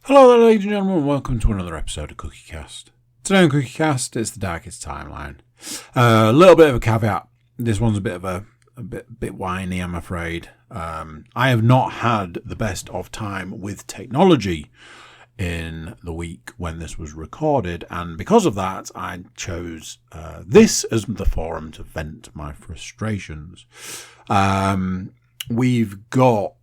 Hello there, ladies and gentlemen, welcome to another episode of CookieCast. Today on CookieCast, it's the Darkest Timeline. A little bit of a caveat. This one's a bit whiny, I'm afraid. I have not had the best of time with technology in the week when this was recorded, and because of that, I chose this as the forum to vent my frustrations. We've got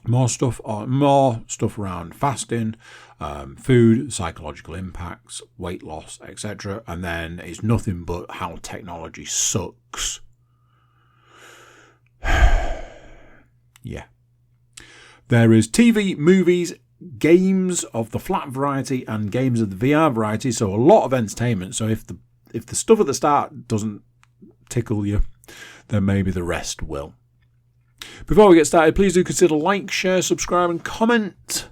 more stuff around fasting, food, psychological impacts, weight loss, etc. And then it's nothing but how technology sucks. Yeah. There is TV, movies, games of the flat variety and games of the VR variety. So a lot of entertainment. So if the stuff at the start doesn't tickle you, then maybe the rest will. Before we get started, please do consider like, share, subscribe and comment.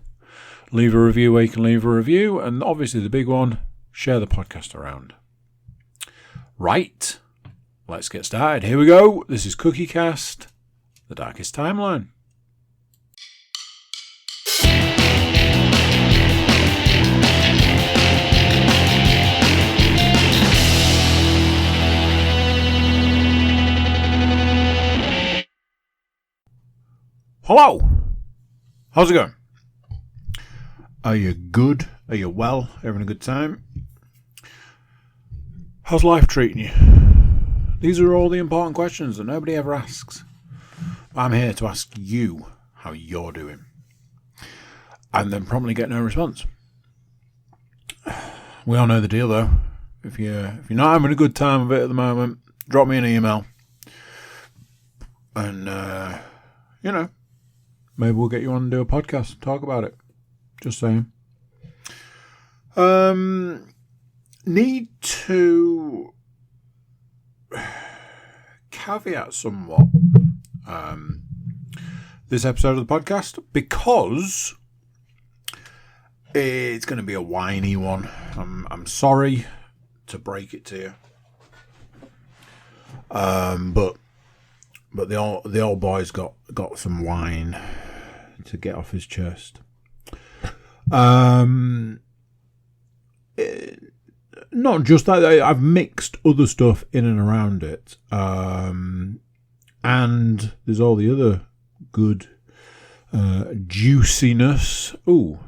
Leave a review where you can leave a review. And obviously the big one, share the podcast around. Right, let's get started. Here we go. This is CookieCast, the Darkest Timeline. Hello. How's it going? Are you good? Are you well? Having a good time? How's life treating you? These are all the important questions that nobody ever asks. I'm here to ask you how you're doing. And then promptly get no response. We all know the deal though. If you're not having a good time of it at the moment, drop me an email. And, maybe we'll get you on and do a podcast and talk about it. Just saying. Need to caveat somewhat this episode of the podcast because it's going to be a whiny one. I'm sorry to break it to you. But the old boy's got some wine to get off his chest. Not just that, I've mixed other stuff in and around it. And there's all the other good juiciness. Ooh,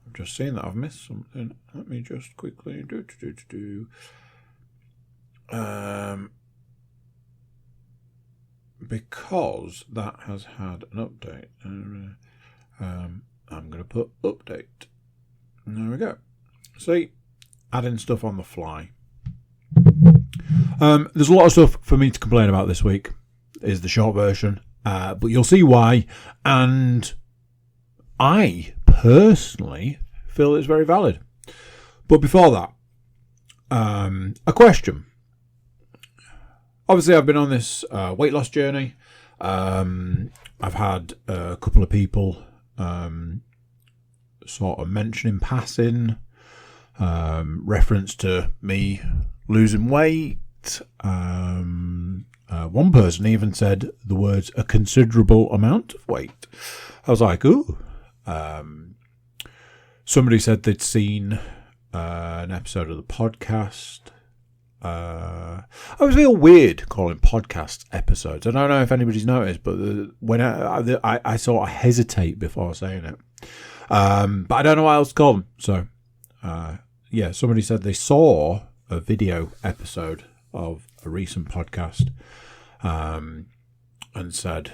I've just seen that I've missed something. Let me just quickly do. Because that has had an update. I'm going to put update. There we go. See, adding stuff on the fly. There's a lot of stuff for me to complain about this week, is the short version. But you'll see why. And I personally feel it's very valid. But before that, a question. Obviously, I've been on this weight loss journey. I've had a couple of people sort of mention in passing reference to me losing weight. One person even said the words "a considerable amount of weight." I was like, ooh. Somebody said they'd seen an episode of the podcast. I always feel weird calling podcasts episodes. I don't know if anybody's noticed, but when I sort of hesitate before saying it. But I don't know what else to call them. So, somebody said they saw a video episode of a recent podcast, and said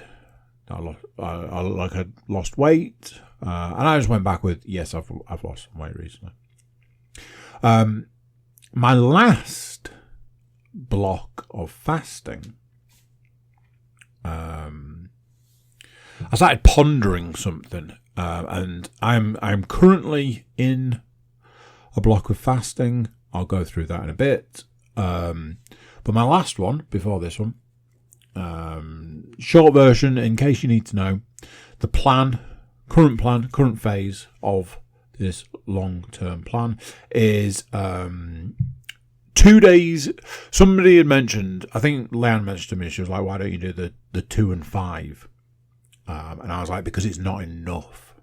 I had lost weight, and I just went back with yes, I've lost some weight recently. My last block of fasting, I started pondering something, and I'm currently in a block of fasting. I'll go through that in a bit. But my last one before this one, short version, in case you need to know, the current phase of this long-term plan is 2 days. Somebody had mentioned, I think Leanne mentioned to me, she was like, why don't you do the 2 and 5? And I was like, because it's not enough.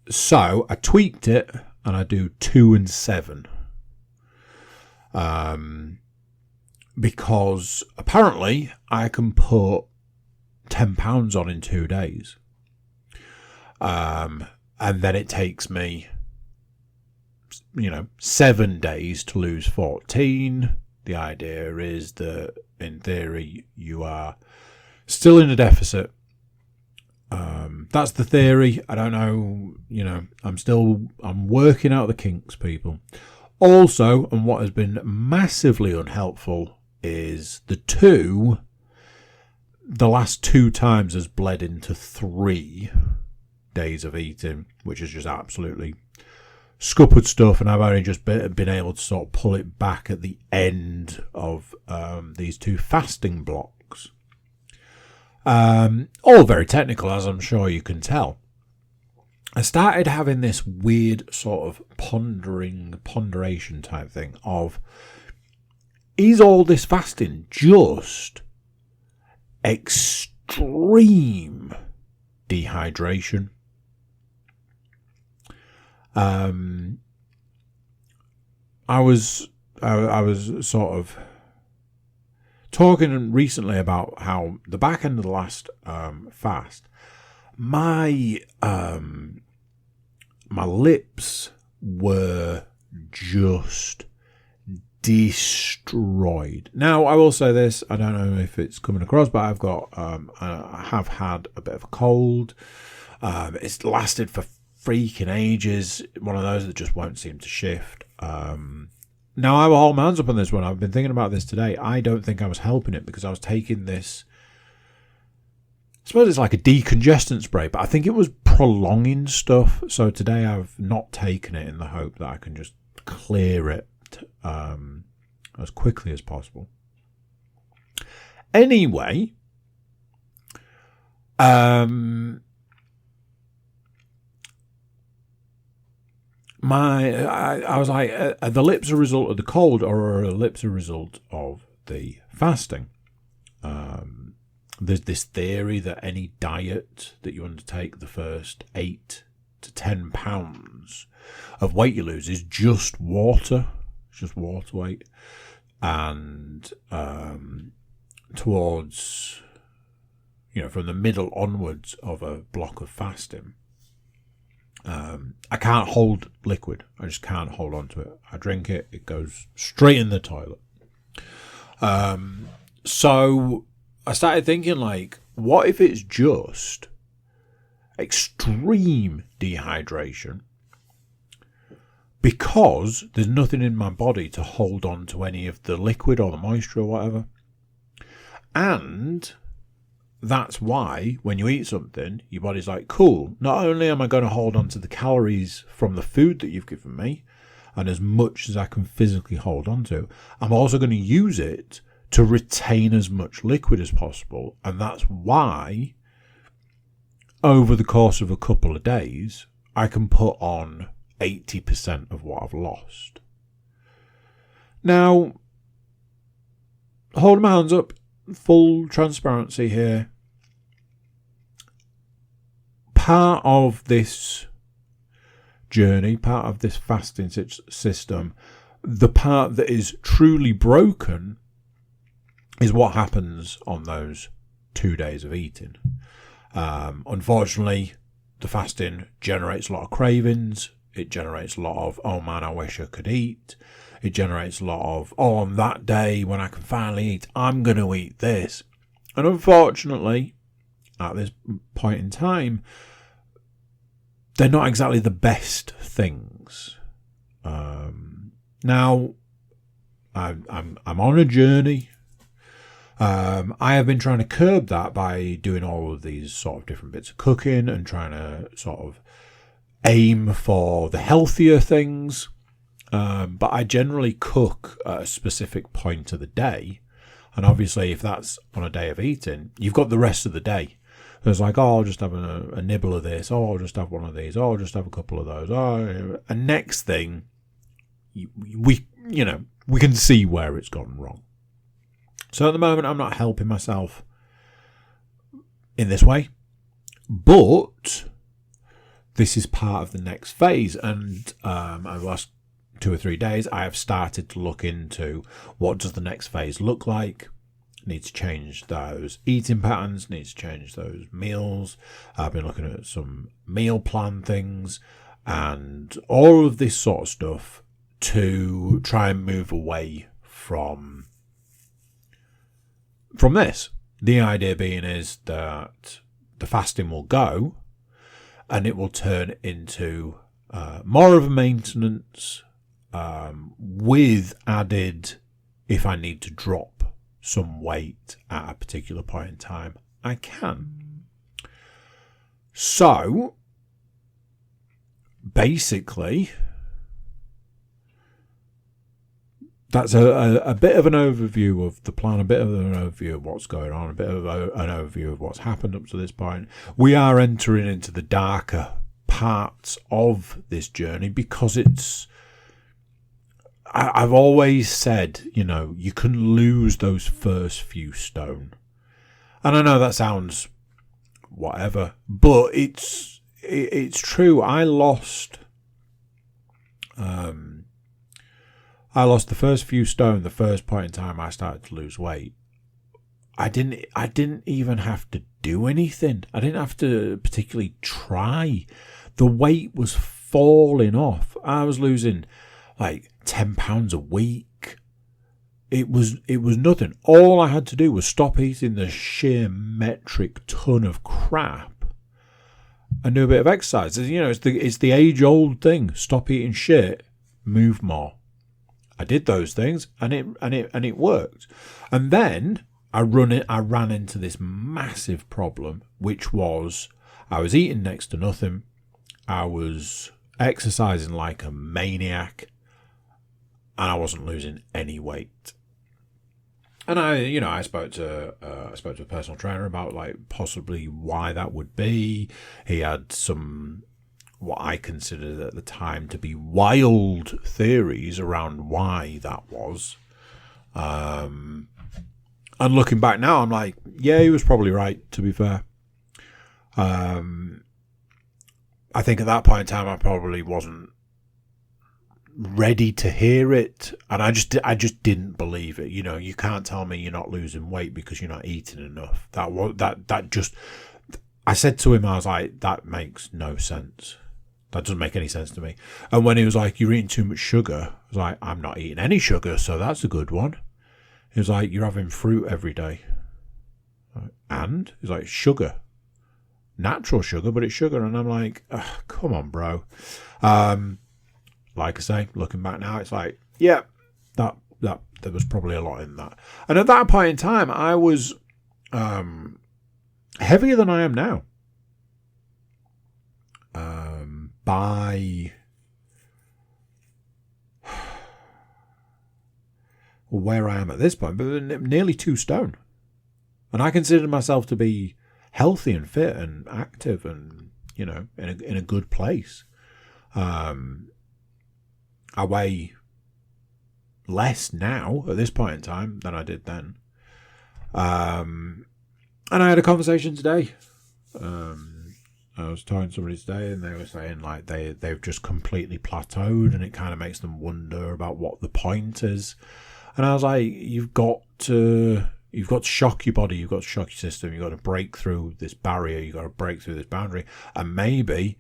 So I tweaked it, and I do 2 and 7. Because apparently I can put £10 on in 2 days. And then it takes me, 7 days to lose 14. The idea is that, in theory, you are still in a deficit. That's the theory. I don't know, I'm working out the kinks, people. Also, and what has been massively unhelpful is the last 2 times has bled into 3 days of eating, which is just absolutely scuppered stuff, and I've only just been able to sort of pull it back at the end of these 2 fasting blocks. All very technical, as I'm sure you can tell. I started having this weird sort of ponderation type thing of, is all this fasting just extreme dehydration? I was sort of talking recently about how the back end of the last fast, my lips were just destroyed. Now, I will say this, I don't know if it's coming across, but I have had a bit of a cold. It's lasted for freaking ages. One of those that just won't seem to shift. Now, I will hold my hands up on this one. I've been thinking about this today. I don't think I was helping it because I was taking this, I suppose it's like a decongestant spray, but I think it was prolonging stuff. So today I've not taken it in the hope that I can just clear it as quickly as possible. Anyway, I was like, are the lips a result of the cold, or are the lips a result of the fasting? There's this theory that any diet that you undertake, the first 8 to 10 pounds of weight you lose is just water. It's just water weight. And towards, from the middle onwards of a block of fasting, I can't hold liquid. I just can't hold on to it. I drink it, it goes straight in the toilet. So I started thinking, like, what if it's just extreme dehydration because there's nothing in my body to hold on to any of the liquid or the moisture or whatever? And that's why when you eat something, your body's like, cool, not only am I going to hold on to the calories from the food that you've given me, and as much as I can physically hold on to, I'm also going to use it to retain as much liquid as possible. And that's why over the course of a couple of days, I can put on 80% of what I've lost. Now, hold my hands up, full transparency here. Part of this journey, part of this fasting system, the part that is truly broken is what happens on those 2 days of eating. Unfortunately, the fasting generates a lot of cravings. It generates a lot of, oh man, I wish I could eat. It generates a lot of, oh, on that day when I can finally eat, I'm going to eat this. And unfortunately, at this point in time, they're not exactly the best things. Now, I'm on a journey. I have been trying to curb that by doing all of these sort of different bits of cooking and trying to sort of aim for the healthier things. But I generally cook at a specific point of the day. And obviously, if that's on a day of eating, you've got the rest of the day. So it's like, oh, I'll just have a nibble of this. Oh, I'll just have one of these. Oh, I'll just have a couple of those. Oh, and next thing, we can see where it's gone wrong. So at the moment, I'm not helping myself. in this way. But this is part of the next phase, and over the last 2 or 3 days, I have started to look into what does the next phase look like. Need to change those eating patterns, need to change those meals. I've been looking at some meal plan things and all of this sort of stuff to try and move away from this. The idea being is that the fasting will go and it will turn into more of a maintenance with added, if I need to drop some weight at a particular point in time, I can. So basically, that's a bit of an overview of the plan, a bit of an overview of what's going on, a bit of an overview of what's happened up to this point. We are entering into the darker parts of this journey because I've always said, you can lose those first few stone. And I know that sounds whatever, but it's true. I lost the first few stone the first point in time I started to lose weight. I didn't even have to do anything. I didn't have to particularly try. The weight was falling off. I was losing like 10 pounds a week. It was nothing. All I had to do was stop eating the sheer metric ton of crap and do a bit of exercise. It's the age-old thing. Stop eating shit, move more. I did those things and it worked. And then I ran into this massive problem, which was I was eating next to nothing. I was exercising like a maniac. And I wasn't losing any weight. And I spoke to a personal trainer about like possibly why that would be. He had some what I considered at the time to be wild theories around why that was. And looking back now, I'm like, yeah, he was probably right. To be fair, I think at that point in time I probably wasn't ready to hear it, and I just didn't believe it. You can't tell me you're not losing weight because you're not eating enough. I said to him, I was like, that makes no sense. That doesn't make any sense to me. And when he was like, you're eating too much sugar, I was like, I'm not eating any sugar, so that's a good one. He was like, you're having fruit every day. And he's like, sugar, natural sugar, but it's sugar. And I'm like, come on, bro. Like I say, looking back now, it's like, yeah, that there was probably a lot in that. And at that point in time, I was heavier than I am now. By where I am at this point, but nearly 2 stone. And I considered myself to be healthy and fit and active and, in a good place. I weigh less now at this point in time than I did then. And I had a conversation today. I was talking to somebody today and they were saying like they've just completely plateaued and it kind of makes them wonder about what the point is. And I was like, you've got to shock your body, you've got to shock your system, you've got to break through this barrier, you've got to break through this boundary. And maybe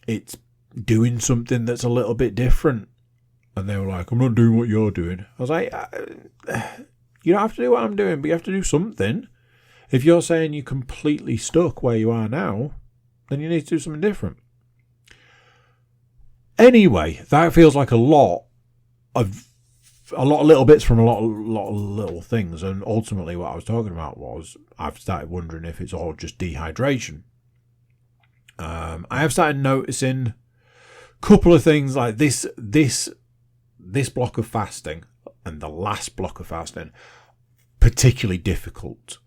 it's doing something that's a little bit different. And they were like, I'm not doing what you're doing. I was like, you don't have to do what I'm doing, but you have to do something. If you're saying you're completely stuck where you are now, then you need to do something different. Anyway, that feels like a lot of little bits from a lot of little things. And ultimately what I was talking about was I've started wondering if it's all just dehydration. I have started noticing a couple of things like this block of fasting and the last block of fasting, particularly difficult.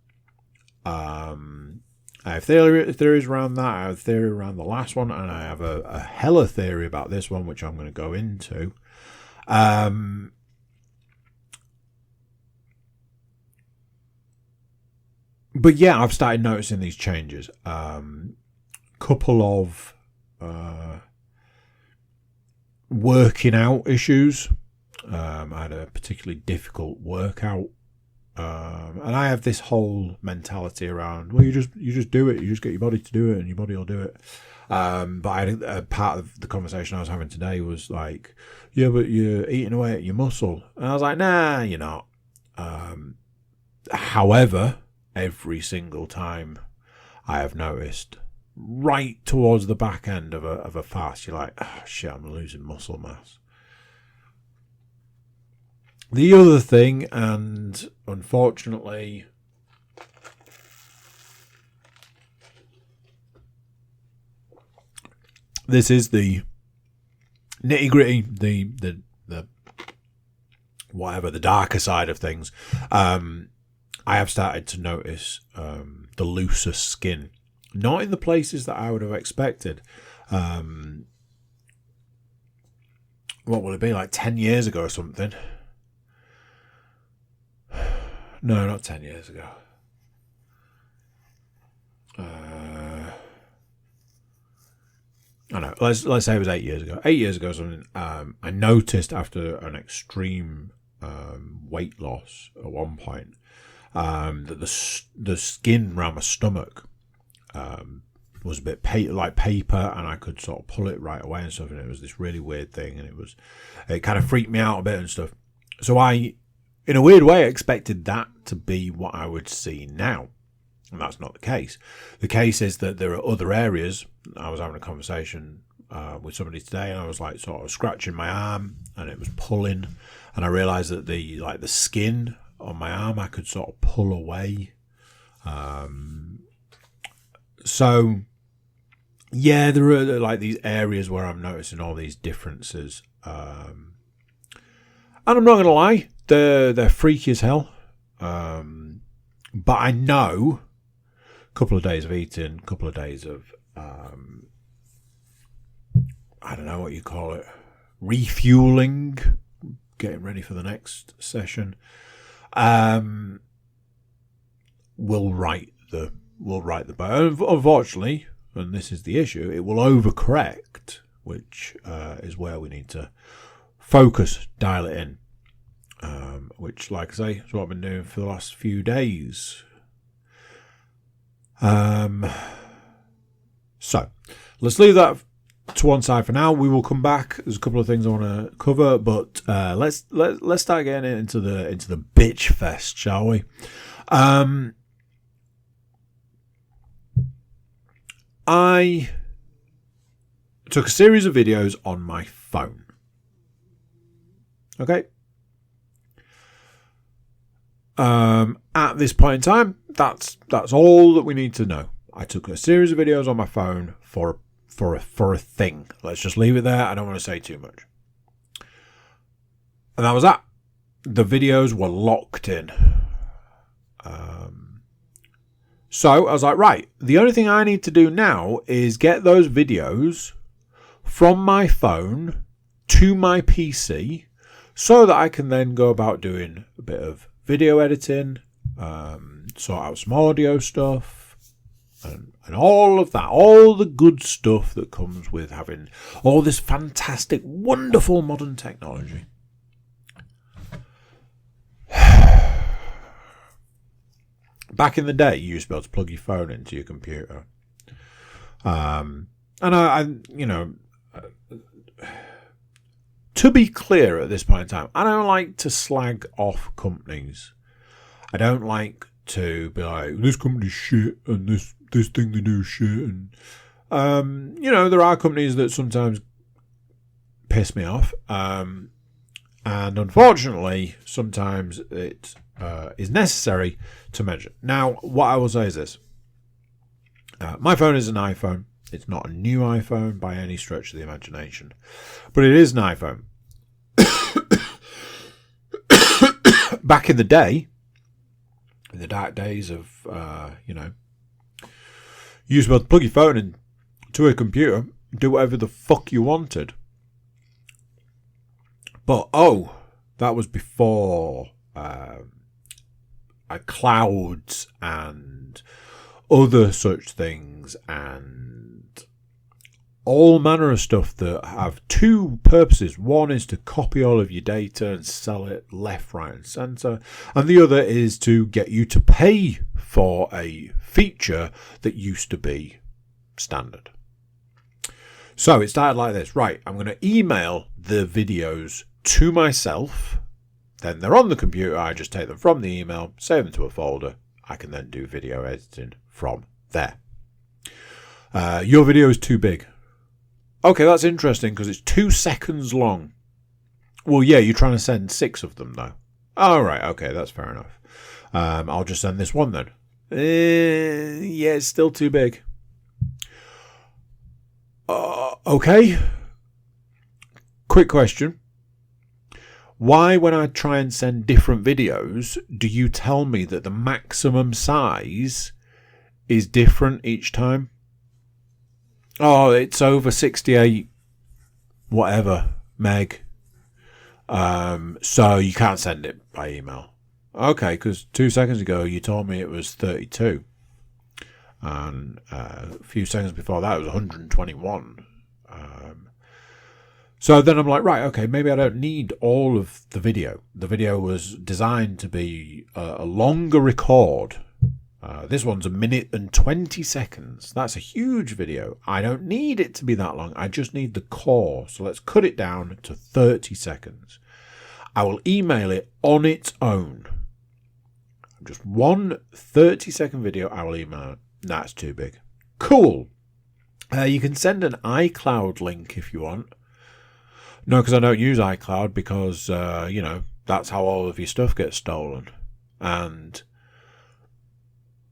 I have theories around that. I have a theory around the last one, and I have a hella theory about this one, which I'm going to go into. But yeah, I've started noticing these changes. Couple of working out issues. I had a particularly difficult workout, and I have this whole mentality around, well, you just do it. You just get your body to do it, and your body will do it. But part of the conversation I was having today was like, yeah, but you're eating away at your muscle, and I was like, nah, you're not. However, every single time I have noticed, right towards the back end of a fast, you're like, oh, shit, I'm losing muscle mass. The other thing, and unfortunately, this is the nitty gritty, the whatever, the darker side of things. I have started to notice the looser skin, not in the places that I would have expected. What will it be, like 10 years ago or something? No, not 10 years ago. I know. Let's say it was 8 years ago. 8 years ago, something. I noticed after an extreme weight loss at one point that the skin around my stomach was a bit like paper, and I could sort of pull it right away and stuff. And it was this really weird thing, and it kind of freaked me out a bit and stuff. So I, in a weird way, expected that to be what I would see now. And that's not the case. The case is that there are other areas. I was having a conversation with somebody today, and I was like sort of scratching my arm, and it was pulling, and I realised that the skin on my arm I could sort of pull away. So yeah, there are like these areas where I'm noticing all these differences, and I'm not gonna lie, they're freaky as hell. But I know a couple of days of eating, a couple of days of I don't know what you call it, refueling, getting ready for the next session, will right the boat. Unfortunately, and this is the issue, it will overcorrect, which is where we need to focus, dial it in. Which, like I say, is what I've been doing for the last few days. So let's leave that to one side for now. We will come back. There's a couple of things I want to cover, but let's start getting into the bitch fest, shall we? I took a series of videos on my phone. Okay. At this point in time, that's all that we need to know. I took a series of videos on my phone for a thing. Let's just leave it there. I don't want to say too much. And that was that. The videos were locked in. So I was like, right, the only thing I need to do now is get those videos from my phone to my PC so that I can then go about doing a bit of video editing, sort out some audio stuff, and all of that, all the good stuff that comes with having all this fantastic, wonderful modern technology. Back in the day, you used to be able to plug your phone into your computer. And I to be clear at this point in time, I don't like to slag off companies. I don't like to be like, this company's shit and this thing they do is shit. And, there are companies that sometimes piss me off. And unfortunately, sometimes it is necessary to mention. Now, what I will say is this. My phone is an iPhone. It's not a new iPhone by any stretch of the imagination. But it is an iPhone. Back in the day, in the dark days of, you used to be able to plug your phone into a computer, do whatever the fuck you wanted. But, that was before I clouds and other such things, and all manner of stuff that have two purposes. One is to copy all of your data and sell it left, right, and centre, and the other is to get you to pay for a feature that used to be standard. So it started like this. Right, I'm going to email the videos to myself. Then they're on the computer. I just take them from the email, save them to a folder. I can then do video editing from there. Your video is too big. Okay, that's interesting because it's 2 seconds long. Well, yeah, you're trying to send 6 of them, though. Oh, right, okay, that's fair enough. I'll just send this one then. Yeah, it's still too big. Okay. Quick question. Why, when I try and send different videos, do you tell me that the maximum size is different each time? Oh, it's over 68 whatever meg. So you can't send it by email. Okay, because 2 seconds ago you told me it was 32. And a few seconds before that it was 121. So then I'm like, right, okay, maybe I don't need all of the video. The video was designed to be a longer record. This one's 1 minute and 20 seconds. That's a huge video. I don't need it to be that long. I just need the core. So let's cut it down to 30 seconds. I will email it on its own. Just one 30-second video, I will email it. That's too big. Cool. You can send an iCloud link if you want. No, because I don't use iCloud because, that's how all of your stuff gets stolen. And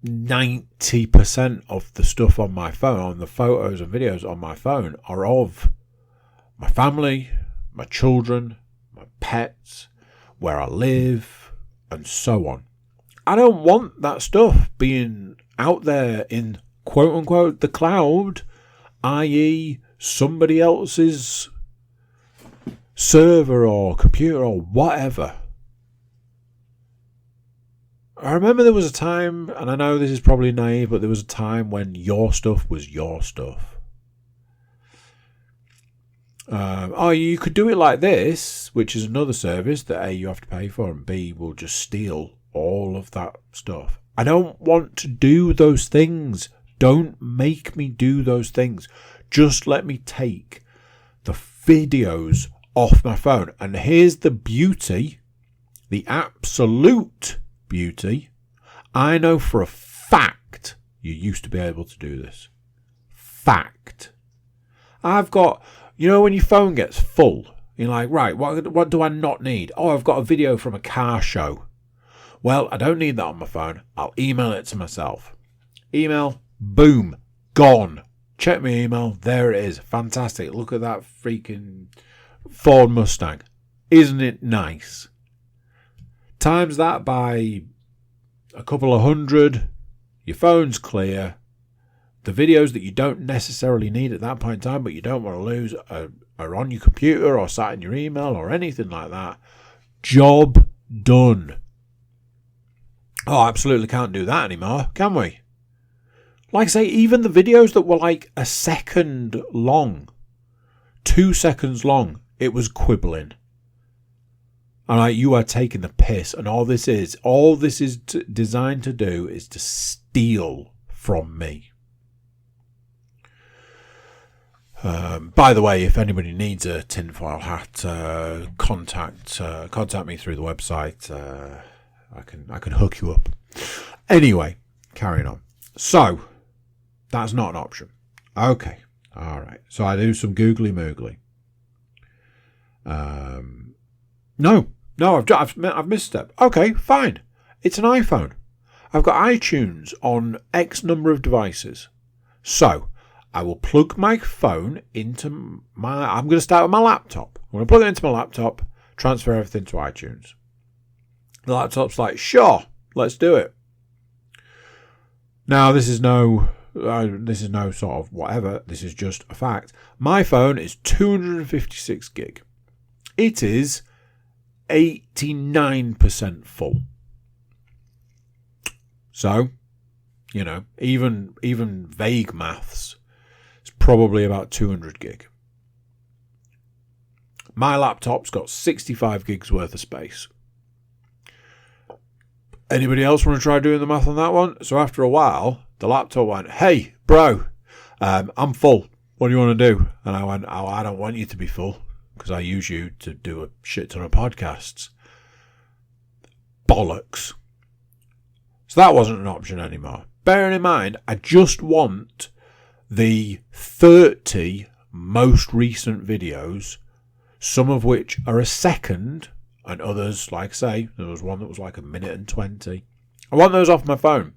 90% of the stuff on my phone, the photos and videos on my phone, are of my family, my children, my pets, where I live, and so on. I don't want that stuff being out there in quote-unquote the cloud, i.e. somebody else's server or computer or whatever. I remember there was a time, and I know this is probably naive, but there was a time when your stuff was your stuff. You could do it like this, which is another service that A, you have to pay for, and B, will just steal all of that stuff. I don't want to do those things. Don't make me do those things. Just let me take the videos off my phone. And here's the beauty, the absolute beauty. I know for a fact you used to be able to do this. Fact. I've got, when your phone gets full, you're like, right, what do I not need? Oh, I've got a video from a car show. Well, I don't need that on my phone. I'll email it to myself. Email, boom, gone. Check my email. There it is. Fantastic. Look at that freaking Ford Mustang. Isn't it nice? Times that by a couple of hundred. Your phone's clear. The videos that you don't necessarily need at that point in time, but you don't want to lose, are on your computer or sat in your email or anything like that. Job done. Oh, absolutely can't do that anymore, can we? Like I say, even the videos that were like a second long, 2 seconds long, it was quibbling. And like, you are taking the piss, and all this is designed to do is to steal from me. By the way, if anybody needs a tinfoil hat, contact me through the website. I can hook you up. Anyway, carrying on. So, that's not an option. Okay, all right. So I do some googly moogly. No, I've misstepped. Okay, fine. It's an iPhone. I've got iTunes on X number of devices. So, I will plug my phone into I'm going to start with my laptop. I'm going to plug it into my laptop, transfer everything to iTunes. The laptop's like, sure, let's do it. Now, this is no sort of whatever. This is just a fact. My phone is 256 gig. It is 89% full. So, even vague maths is probably about 200 gig. My laptop's got 65 gigs worth of space. Anybody else want to try doing the math on that one? So after a while, the laptop went, "Hey, bro, I'm full. What do you want to do?" And I went, "Oh, I don't want you to be full because I use you to do a shit ton of podcasts." Bollocks. So that wasn't an option anymore. Bearing in mind, I just want the 30 most recent videos, some of which are a second, and others, like I say, there was one that was like 1:20. I want those off my phone.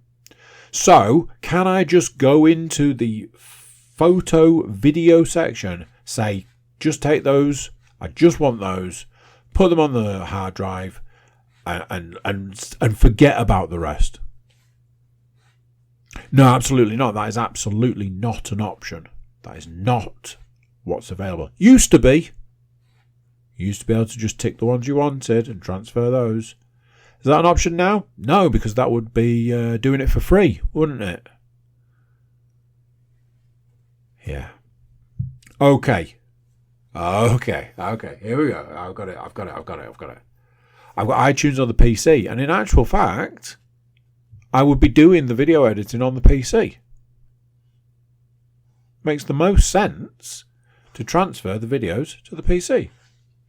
So, can I just go into the photo video section, say, just take those, I just want those, put them on the hard drive, and forget about the rest? No, absolutely not. That is absolutely not an option. That is not what's available. Used to be. You used to be able to just tick the ones you wanted and transfer those. Is that an option now? No, because that would be doing it for free, wouldn't it? Yeah. Okay. Here we go. I've got it. I've got iTunes on the PC. And in actual fact, I would be doing the video editing on the PC. Makes the most sense to transfer the videos to the PC.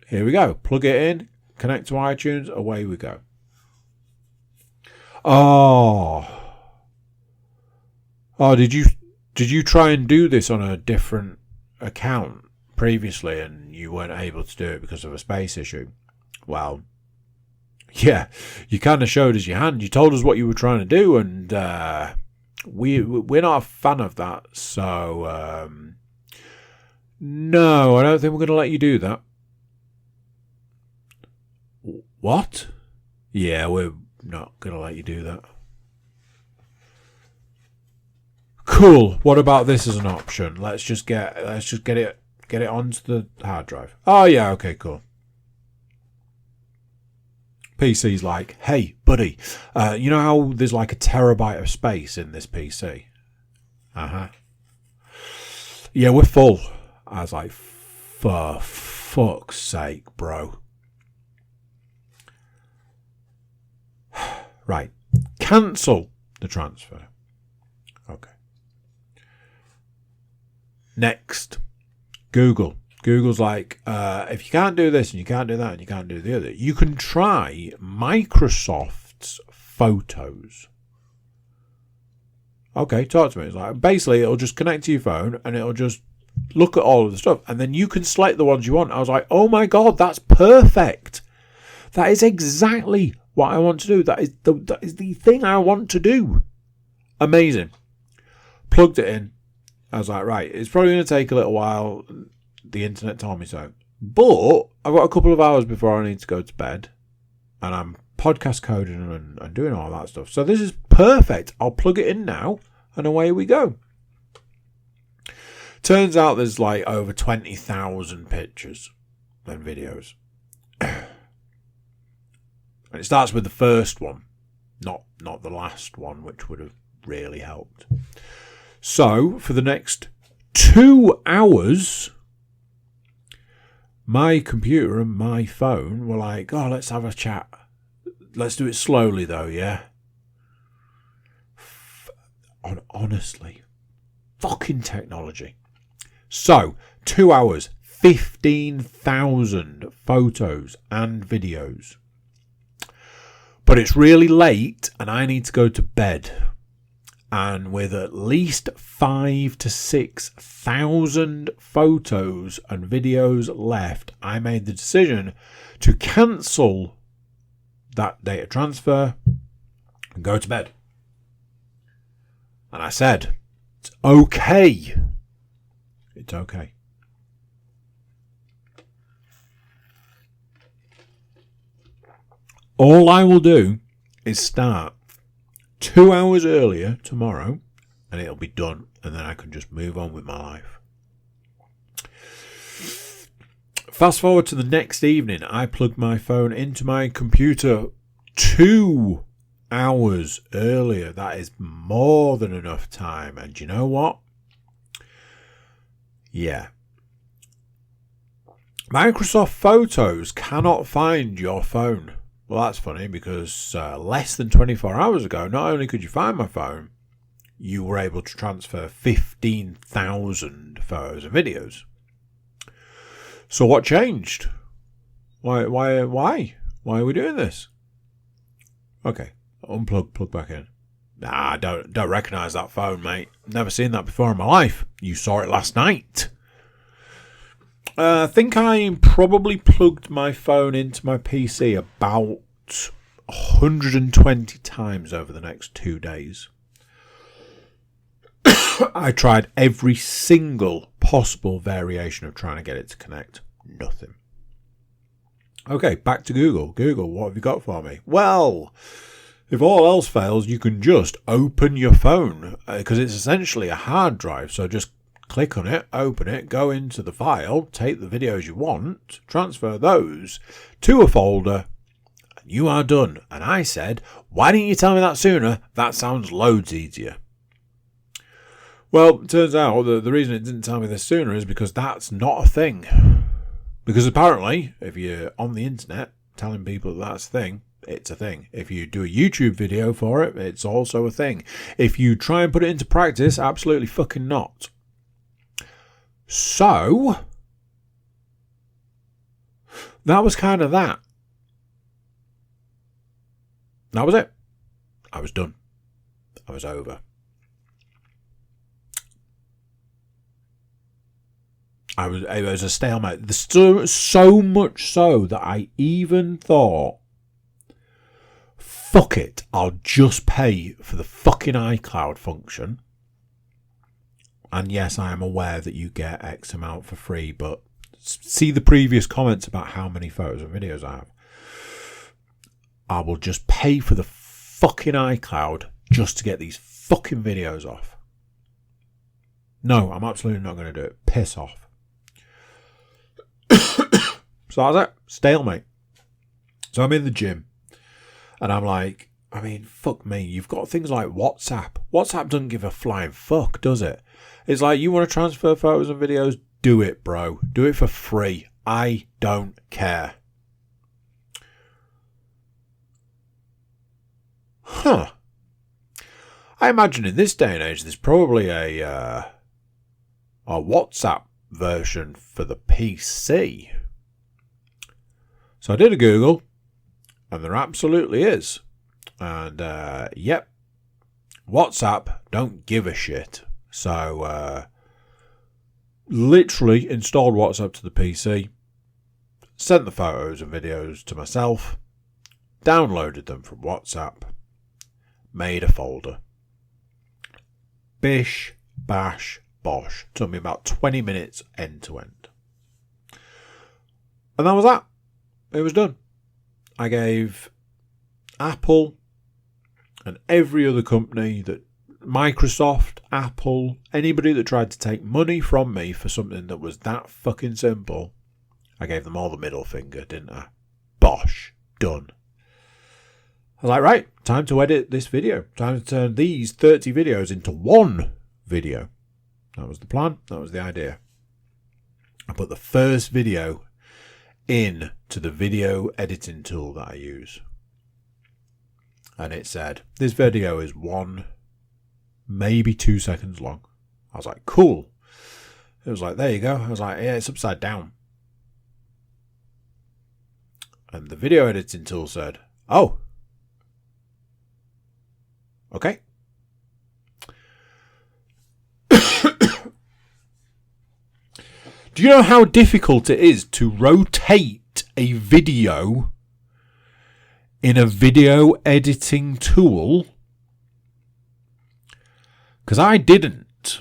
Here we go. Plug it in, connect to iTunes, away we go. Oh, did you try and do this on a different account previously and you weren't able to do it because of a space issue? Well, yeah, you kind of showed us your hand. You told us what you were trying to do, and we're not a fan of that. So, no, I don't think we're going to let you do that. What? Yeah, we're not going to let you do that. Cool. What about this as an option? Let's just get it onto the hard drive. Oh yeah, okay, cool. PC's like, "Hey, buddy, you know how there's like a terabyte of space in this PC?" Yeah, we're full. I was like, for fuck's sake, bro. Right. Cancel the transfer. Okay. Next. Google. Google's like, if you can't do this and you can't do that and you can't do the other, you can try Microsoft's Photos. Okay, talk to me. It's like, basically, it'll just connect to your phone and it'll just look at all of the stuff. And then you can select the ones you want. I was like, oh my God, that's perfect. That is exactly what I want to do. That is the thing I want to do. Amazing. Plugged it in. I was like, right, it's probably going to take a little while. The internet told me so. But I've got a couple of hours before I need to go to bed. And I'm podcast coding and doing all that stuff. So this is perfect. I'll plug it in now and away we go. Turns out there's like over 20,000 pictures and videos. And it starts with the first one, not the last one, which would have really helped. So, for the next 2 hours, my computer and my phone were like, oh, let's have a chat. Let's do it slowly, though, yeah? Honestly. Fucking technology. So, 2 hours, 15,000 photos and videos. But it's really late and I need to go to bed. And with at least 5,000 to 6,000 photos and videos left, I made the decision to cancel that data transfer and go to bed. And I said, it's okay. It's okay. All I will do is start 2 hours earlier tomorrow and it'll be done, and then I can just move on with my life. Fast forward to the next evening, I plugged my phone into my computer 2 hours earlier. That is more than enough time. And you know what? Yeah. Microsoft Photos cannot find your phone. Well, that's funny because less than 24 hours ago, not only could you find my phone, you were able to transfer 15,000 photos and videos. So what changed? Why are we doing this? Okay, unplug, plug back in. Nah, don't recognise that phone, mate. Never seen that before in my life. You saw it last night. I think I probably plugged my phone into my PC about 120 times over the next 2 days. I tried every single possible variation of trying to get it to connect. Nothing. Okay, back to Google. Google, what have you got for me? Well, if all else fails, you can just open your phone because it's essentially a hard drive. So just click on it, open it, go into the file, take the videos you want, transfer those to a folder, and you are done. And I said, why didn't you tell me that sooner? That sounds loads easier. Well, it turns out the reason it didn't tell me this sooner is because that's not a thing. Because apparently, if you're on the internet telling people that's a thing, it's a thing. If you do a YouTube video for it, it's also a thing. If you try and put it into practice, absolutely fucking not. So, that was kind of that. That was it. I was done. I was over. It was a stalemate. So much so that I even thought, fuck it, I'll just pay for the fucking iCloud function. And yes, I am aware that you get X amount for free, but see the previous comments about how many photos and videos I have. I will just pay for the fucking iCloud just to get these fucking videos off. No, I'm absolutely not going to do it. Piss off. So I was at stalemate. So I'm in the gym and I'm like, I mean, fuck me. You've got things like WhatsApp. WhatsApp doesn't give a flying fuck, does it? It's like, you want to transfer photos and videos? Do it, bro. Do it for free. I don't care. Huh. I imagine in this day and age, there's probably a WhatsApp version for the PC. So I did a Google, and there absolutely is. And, yep, WhatsApp don't give a shit. So, literally installed WhatsApp to the PC, sent the photos and videos to myself, downloaded them from WhatsApp, made a folder. Bish, bash, bosh. Took me about 20 minutes end to end. And that was that. It was done. I gave Apple and every other company, that Microsoft, Apple, anybody that tried to take money from me for something that was that fucking simple, I gave them all the middle finger, didn't I? Bosh. Done. I was like, right, time to edit this video. Time to turn these 30 videos into one video. That was the plan. That was the idea. I put the first video in to the video editing tool that I use. And it said, this video is 1, maybe 2 seconds long. I was like, cool. It was like, there you go. I was like, yeah, it's upside down. And the video editing tool said, oh, okay. Do you know how difficult it is to rotate a video in a video editing tool? Because I didn't.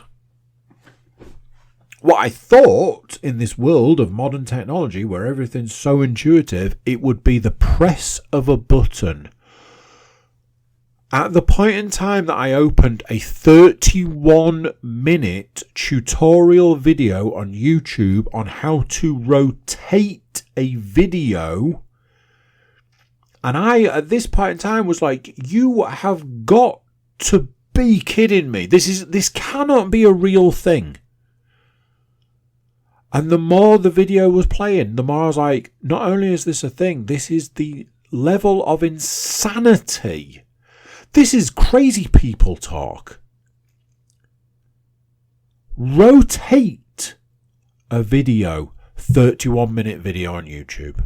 What I thought in this world of modern technology where everything's so intuitive, it would be the press of a button. At the point in time that I opened a 31-minute tutorial video on YouTube on how to rotate a video, And I, at this point in time, was like, you have got to be kidding me. This cannot be a real thing. And the more the video was playing, the more I was like, not only is this a thing, this is the level of insanity. This is crazy people talk. Rotate a video, 31-minute video on YouTube.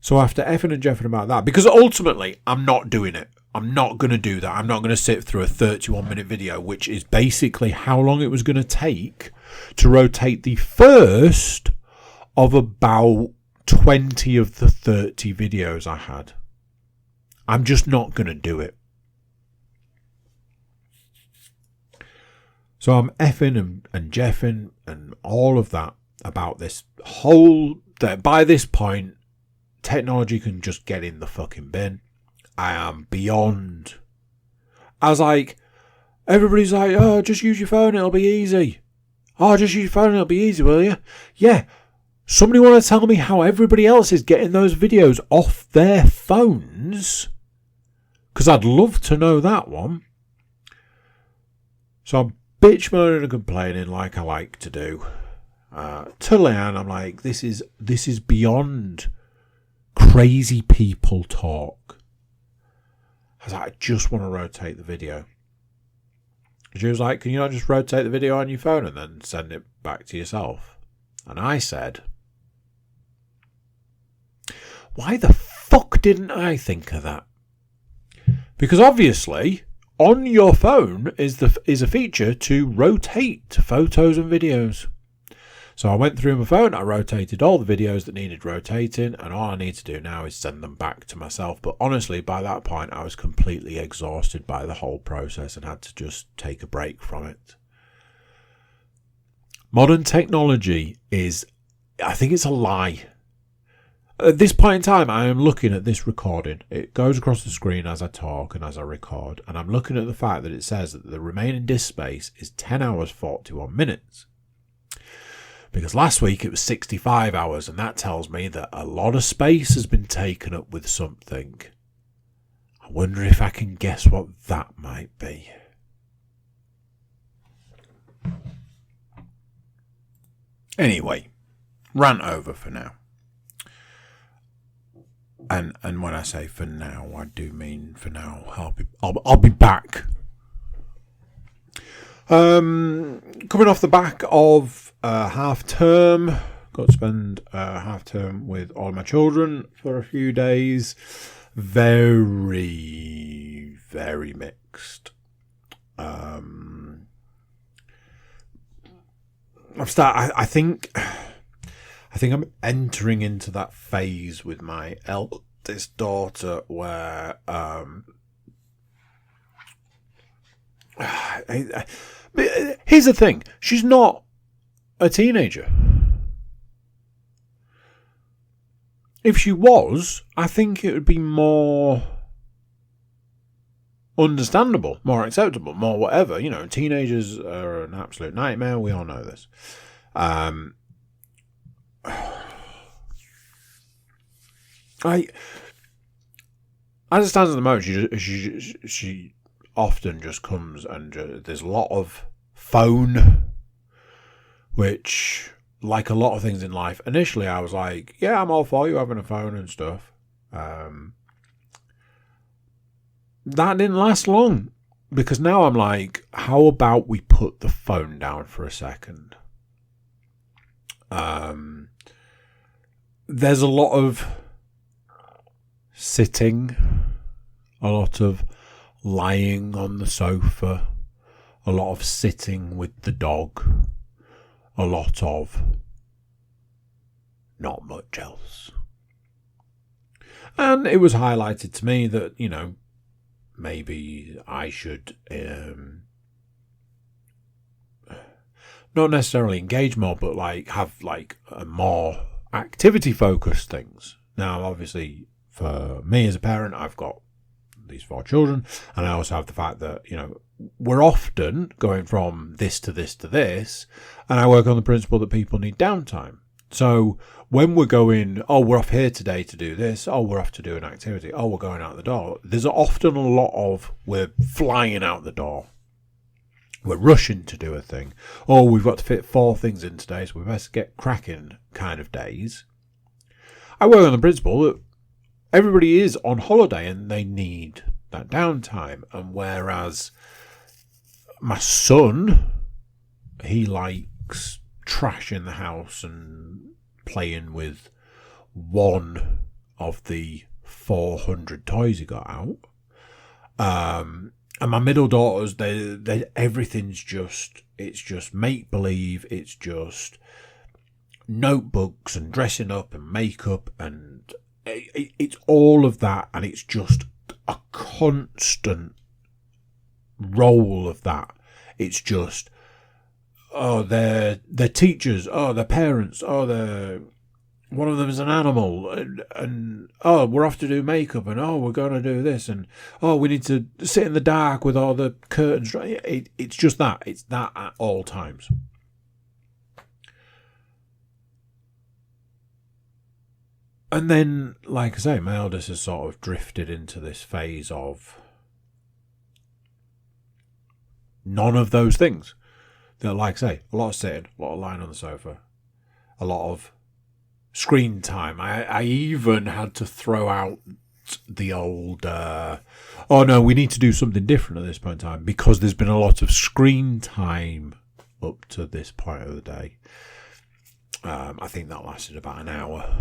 So after effing and jeffing about that, because ultimately I'm not doing it. I'm not going to do that. I'm not going to sit through a 31-minute video, which is basically how long it was going to take to rotate the first of about 20 of the 30 videos I had. I'm just not going to do it. So I'm effing and jeffing and all of that about this whole, that by this point, technology can just get in the fucking bin. I am beyond. I was like, everybody's like, oh, just use your phone, it'll be easy. Oh, just use your phone, it'll be easy, will you? Yeah. Somebody want to tell me how everybody else is getting those videos off their phones? Because I'd love to know that one. So I'm bitch moaning and complaining like I like to do. To Leanne, I'm like, this is beyond crazy people talk. I was like, I just want to rotate the video. She was like, can you not just rotate the video on your phone and then send it back to yourself? And I said, why the fuck didn't I think of that? Because obviously, on your phone is a feature to rotate photos and videos. So I went through my phone, I rotated all the videos that needed rotating, and all I need to do now is send them back to myself. But honestly, by that point, I was completely exhausted by the whole process and had to just take a break from it. Modern technology is, I think it's a lie. At this point in time, I am looking at this recording. It goes across the screen as I talk and as I record, and I'm looking at the fact that it says that the remaining disk space is 10 hours 41 minutes. Because last week it was 65 hours, and that tells me that a lot of space has been taken up with something. I wonder if I can guess what that might be. Anyway, rant over for now. And when I say for now, I do mean for now. I'll be back. Coming off the back of half term, got to spend half term with all my children for a few days. Very, very mixed. I think I'm entering into that phase with my eldest daughter where here's the thing, she's not a teenager. If she was, I think it would be more understandable, more acceptable, more whatever. You know, teenagers are an absolute nightmare. We all know this. As it stands at the moment, she often just comes and there's a lot of phone, which, like a lot of things in life, initially I was like, yeah, I'm all for you having a phone and stuff. That didn't last long, because now I'm like, how about we put the phone down for a second? There's a lot of sitting, a lot of lying on the sofa, a lot of sitting with the dog, a lot of not much else. And it was highlighted to me that, you know, maybe I should not necessarily engage more, but like have like a more activity focused things. Now, obviously, for me as a parent, I've got these 4 children, and I also have the fact that, you know, we're often going from this to this to this, and I work on the principle that people need downtime. So when we're going, oh, we're off here today to do this, oh, we're off to do an activity, oh, we're going out the door, there's often a lot of we're flying out the door. We're rushing to do a thing. Oh, we've got to fit 4 things in today, so we best get cracking kind of days. I work on the principle that everybody is on holiday and they need that downtime. And whereas my son, he likes trash in the house and playing with one of the 400 toys he got out. And my middle daughters, they everything's just make believe. It's just notebooks and dressing up and makeup, and it's all of that, and it's just a constant roll of that. It's just, oh, they're teachers, oh, they're parents, oh, one of them is an animal, and oh, we're off to do makeup, and oh, we're going to do this, and oh, we need to sit in the dark with all the curtains. It's just that. It's that at all times. And then, like I say, my eldest has sort of drifted into this phase of none of those things. That, like I say, a lot of sitting, a lot of lying on the sofa, a lot of screen time. I even had to throw out the old, oh no, we need to do something different at this point in time, because there's been a lot of screen time up to this point of the day. I think that lasted about an hour.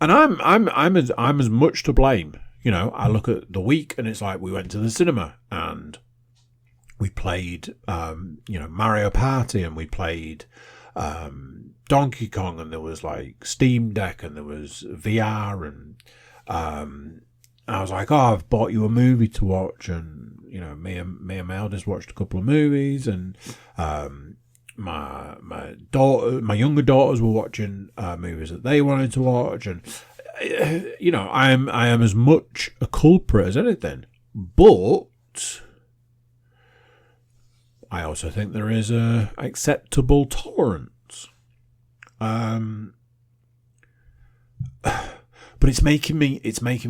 And I'm as much to blame. You know, I look at the week and it's like we went to the cinema and we played, Mario Party, and we played Donkey Kong, and there was like Steam Deck, and there was VR, and I was like, oh, I've bought you a movie to watch, and me and my eldest watched a couple of movies, and my younger daughters were watching movies that they wanted to watch, and I am as much a culprit as anything, but I also think there is a acceptable tolerance. But it's making me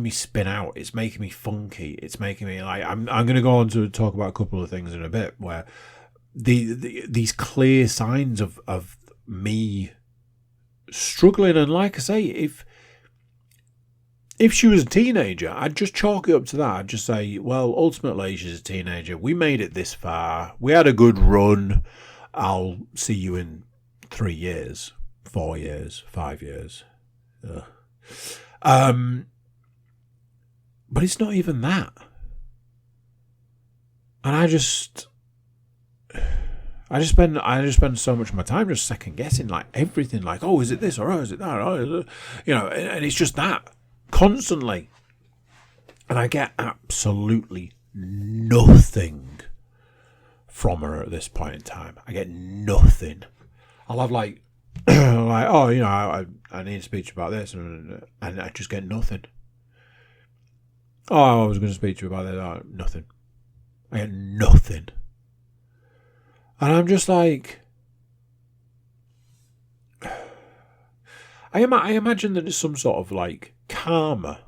spin out. It's making me funky. It's making me like, I'm going to go on to talk about a couple of things in a bit where these clear signs of me struggling. And like I say, if she was a teenager, I'd just chalk it up to that. I'd just say, well, ultimately, she's a teenager. We made it this far. We had a good run. I'll see you in 3 years, 4 years, 5 years. Ugh. But it's not even that. And I just spend so much of my time just second guessing, like everything, like, oh, is it this or oh, is it that? Oh, is it? And it's just that constantly. And I get absolutely nothing from her at this point in time. I get nothing. I'll have like oh, I need to speak to you about this, and I just get nothing. Oh, I was going to speak to you about that. Oh, nothing. I get nothing. And I'm just like, I imagine that it's some sort of like karma.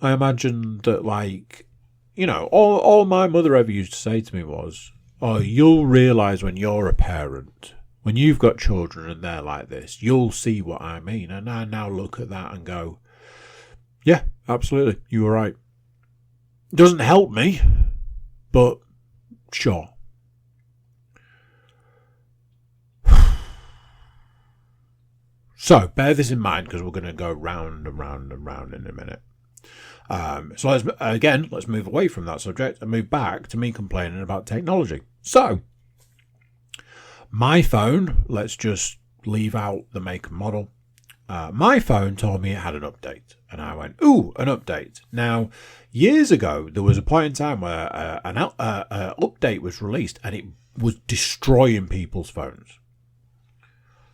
I imagine that, like, all my mother ever used to say to me was, oh, you'll realise when you're a parent, when you've got children and they're like this, you'll see what I mean. And I now look at that and go, yeah, absolutely, you were right. Doesn't help me, but sure. So bear this in mind, because we're going to go round and round and round in a minute. So let's move away from that subject and move back to me complaining about technology. So my phone, let's just leave out the make and model. My phone told me it had an update, and I went, ooh, an update. Now, years ago, there was a point in time where an update was released, and it was destroying people's phones.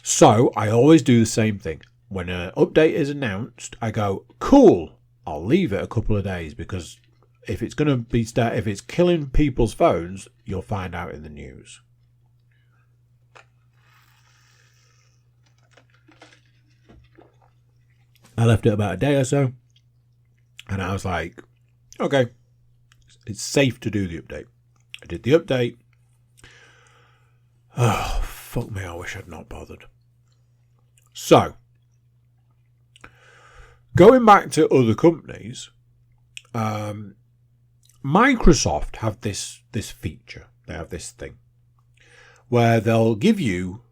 So I always do the same thing. When an update is announced, I go, cool, I'll leave it a couple of days, because if it's killing people's phones, you'll find out in the news. I left it about a day or so, and I was like, okay, it's safe to do the update. I did the update. Oh, fuck me, I wish I'd not bothered. So, going back to other companies, Microsoft have this feature. They have this thing where they'll give you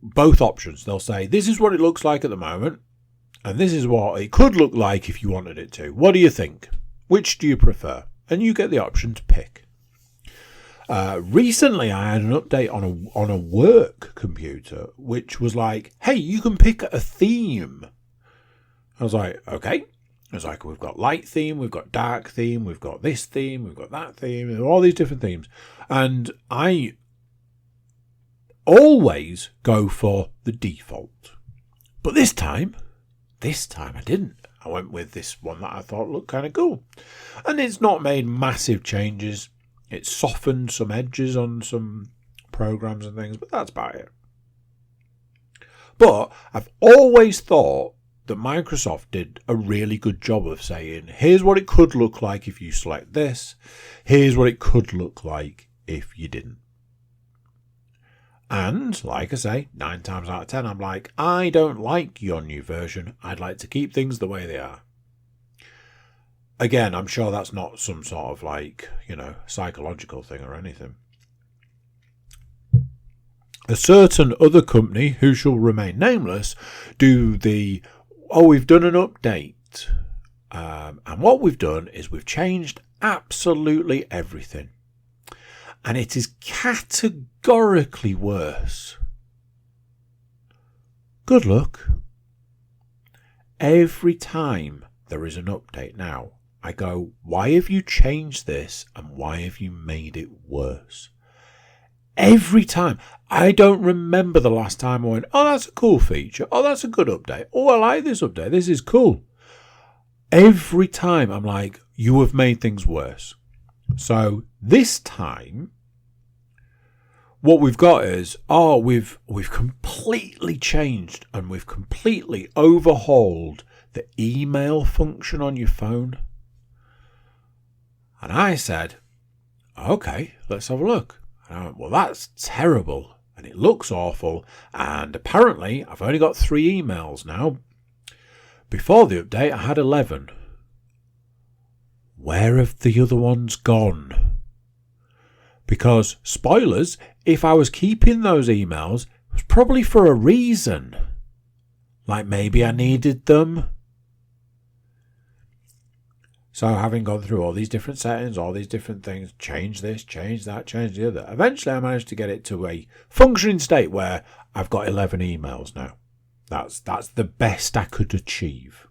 both options. They'll say, this is what it looks like at the moment, and this is what it could look like if you wanted it to. What do you think? Which do you prefer? And you get the option to pick. Recently, I had an update on a work computer, which was like, hey, you can pick a theme. I was like, okay. I was like, we've got light theme, we've got dark theme, we've got this theme, we've got that theme, all these different themes. And I always go for the default. But this time I didn't. I went with this one that I thought looked kind of cool. And it's not made massive changes. It's softened some edges on some programs and things, but that's about it. But I've always thought that Microsoft did a really good job of saying, here's what it could look like if you select this. Here's what it could look like if you didn't. And, like I say, 9 times out of 10, I'm like, I don't like your new version. I'd like to keep things the way they are. Again, I'm sure that's not some sort of like, psychological thing or anything. A certain other company, who shall remain nameless, do we've done an update. And what we've done is we've changed absolutely everything. And it is categorically worse. Good luck. Every time there is an update now, I go, why have you changed this and why have you made it worse? Every time. I don't remember the last time I went, oh, that's a cool feature. Oh, that's a good update. Oh, I like this update. This is cool. Every time I'm like, you have made things worse. So this time, what we've got is, we've completely changed and we've completely overhauled the email function on your phone. And I said, okay, let's have a look. And I went, well, that's terrible. And it looks awful. And apparently, I've only got 3 emails now. Before the update, I had 11. Where have the other ones gone? Because, spoilers, if I was keeping those emails, it was probably for a reason. Like maybe I needed them. So having gone through all these different settings, all these different things, change this, change that, change the other, eventually I managed to get it to a functioning state where I've got 11 emails now. That's the best I could achieve.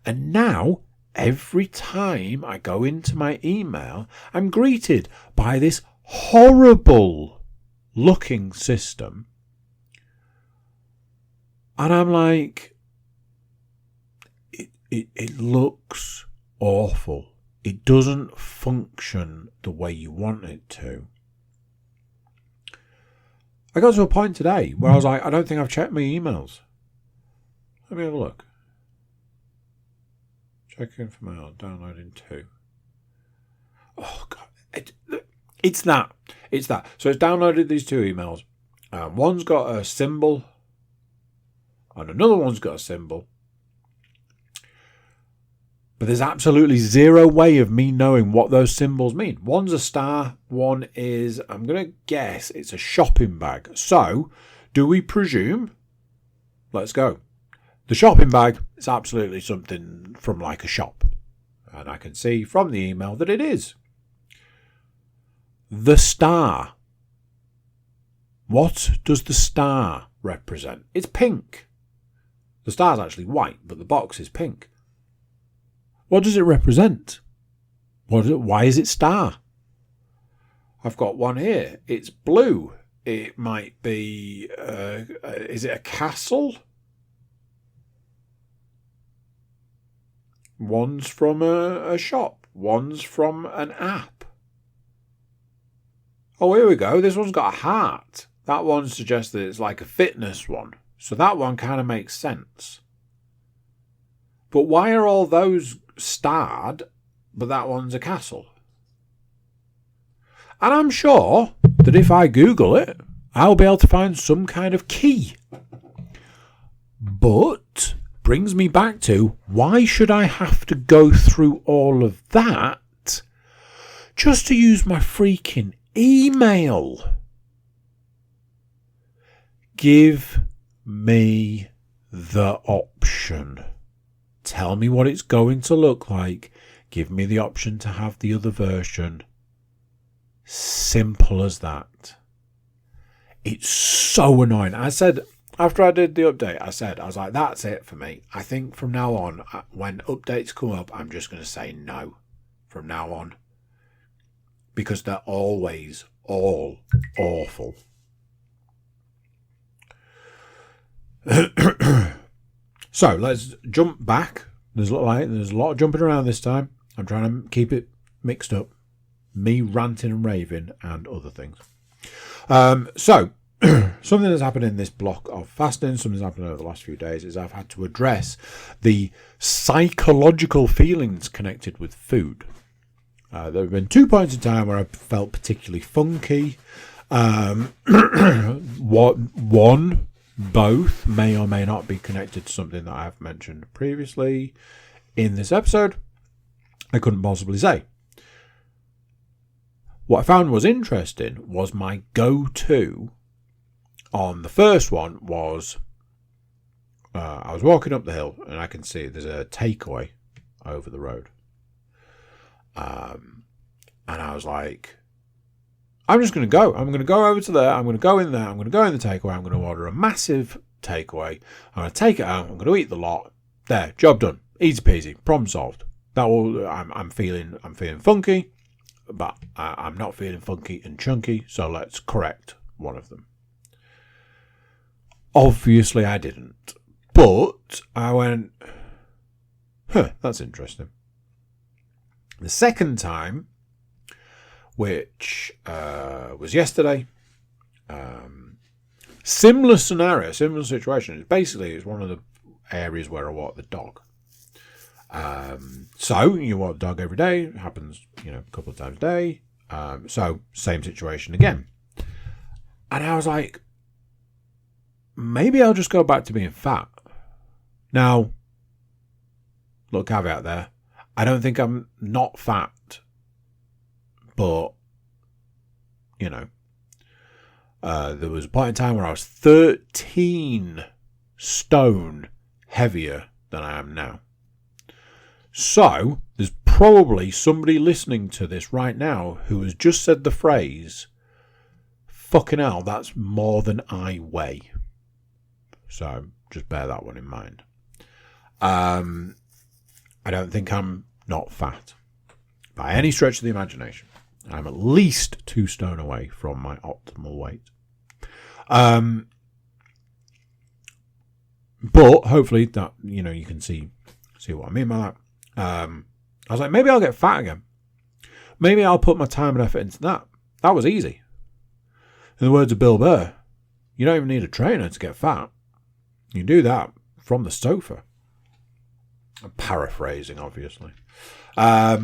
And now, every time I go into my email, I'm greeted by this horrible looking system. And I'm like, it looks awful. It doesn't function the way you want it to. I got to a point today where I was like, I don't think I've checked my emails. Let me have a look. Checking for mail, downloading 2. Oh, God. It's that. So it's downloaded these 2 emails. One's got a symbol, and another one's got a symbol. But there's absolutely zero way of me knowing what those symbols mean. One's a star, one is, I'm going to guess, it's a shopping bag. So, do we presume? Let's go. The shopping bag is absolutely something from like a shop. And I can see from the email that it is. The star. What does the star represent? It's pink. The star's actually white, but the box is pink. What does it represent? Why is it star? I've got one here. It's blue. It might be, is it a castle? One's from a shop. One's from an app. Oh, here we go. This one's got a heart. That one suggests that it's like a fitness one. So that one kind of makes sense. But why are all those starred, but that one's a castle? And I'm sure that if I Google it, I'll be able to find some kind of key. But brings me back to, why should I have to go through all of that just to use my freaking email? Give me the option. Tell me what it's going to look like. Give me the option to have the other version. Simple as that. It's so annoying. I said, after I did the update, I was like, that's it for me. I think from now on, when updates come up, I'm just going to say no from now on. Because they're always all awful. So let's jump back. There's a lot of jumping around this time. I'm trying to keep it mixed up. Me ranting and raving and other things. So something that's happened in this block of fasting, something that's happened over the last few days, is I've had to address the psychological feelings connected with food. There have been 2 points in time where I felt particularly funky. Both may or may not be connected to something that I've mentioned previously in this episode. I couldn't possibly say. What I found was interesting was my go-to on the first one was I was walking up the hill and I can see there's a takeaway over the road. And I was like, I'm just going to go. I'm going to go over to there. I'm going to go in there. I'm going to go in the takeaway. I'm going to order a massive takeaway. I'm going to take it out. I'm going to eat the lot. There, job done. Easy peasy. Problem solved. That will. I'm feeling funky, but I'm not feeling funky and chunky. So let's correct one of them. Obviously, I didn't. But I went, that's interesting. The second time, which was yesterday, similar scenario, similar situation. Basically, it's one of the areas where I walk the dog. So you walk the dog every day. It happens, a couple of times a day. So same situation again. And I was like, maybe I'll just go back to being fat. Now, little caveat there. I don't think I'm not fat. But, there was a point in time where I was 13 stone heavier than I am now. So, there's probably somebody listening to this right now who has just said the phrase, fucking hell, that's more than I weigh. So, just bear that one in mind. I don't think I'm not fat by any stretch of the imagination. I'm at least 2 stone away from my optimal weight. But hopefully that, you can see what I mean by that. I was like, maybe I'll get fat again. Maybe I'll put my time and effort into that. That was easy. In the words of Bill Burr, you don't even need a trainer to get fat. You can do that from the sofa. I'm paraphrasing, obviously. I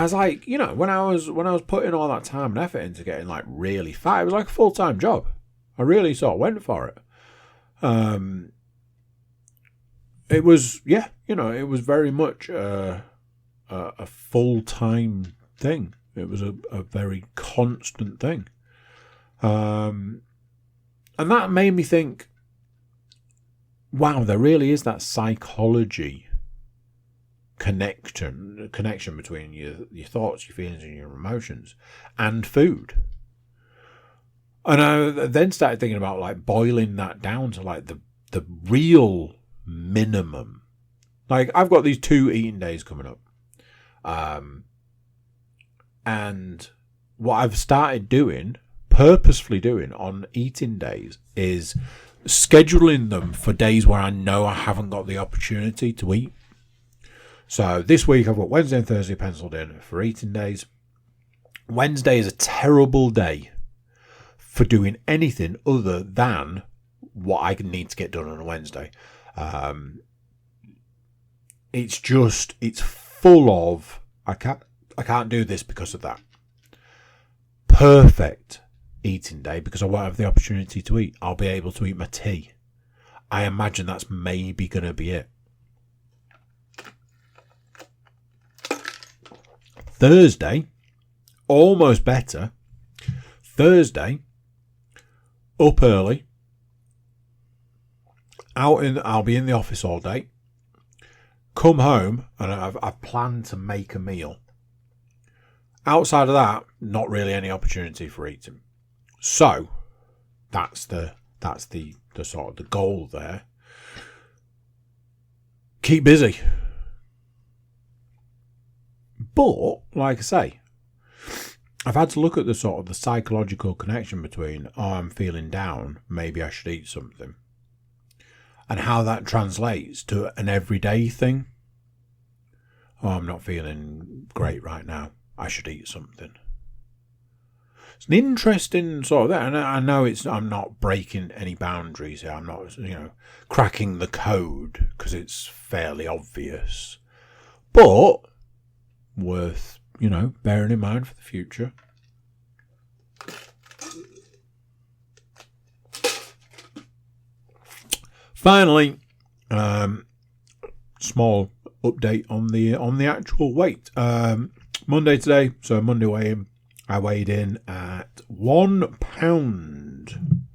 was like, when I was putting all that time and effort into getting like really fat, it was like a full-time job. I really sort of went for it. It was, it was very much a full-time thing. It was a very constant thing. And that made me think, wow, there really is that psychology connection between your thoughts, your feelings, and your emotions, and food. And I then started thinking about like boiling that down to like the real minimum. Like I've got these 2 eating days coming up, and what I've started doing, purposefully doing on eating days, is scheduling them for days where I know I haven't got the opportunity to eat. So this week I've got Wednesday and Thursday penciled in for eating days. Wednesday is a terrible day for doing anything other than what I need to get done on a Wednesday. it's full of, I can't do this because of that. Perfect eating day because I won't have the opportunity to eat. I'll be able to eat my tea. I imagine that's maybe going to be it. Thursday, almost better. Thursday, up early. I'll be in the office all day. Come home and I've planned to make a meal. Outside of that, not really any opportunity for eating. So that's the sort of the goal there. Keep busy. But, like I say, I've had to look at the sort of the psychological connection between, I'm feeling down, maybe I should eat something, and how that translates to an everyday thing. I'm not feeling great right now, I should eat something. It's an interesting sort of that, and I know I'm not breaking any boundaries here. I'm not, cracking the code because it's fairly obvious, but worth, bearing in mind for the future. Finally, small update on the actual weight. Monday today, so Monday weigh-in, I weighed in at 1 pound.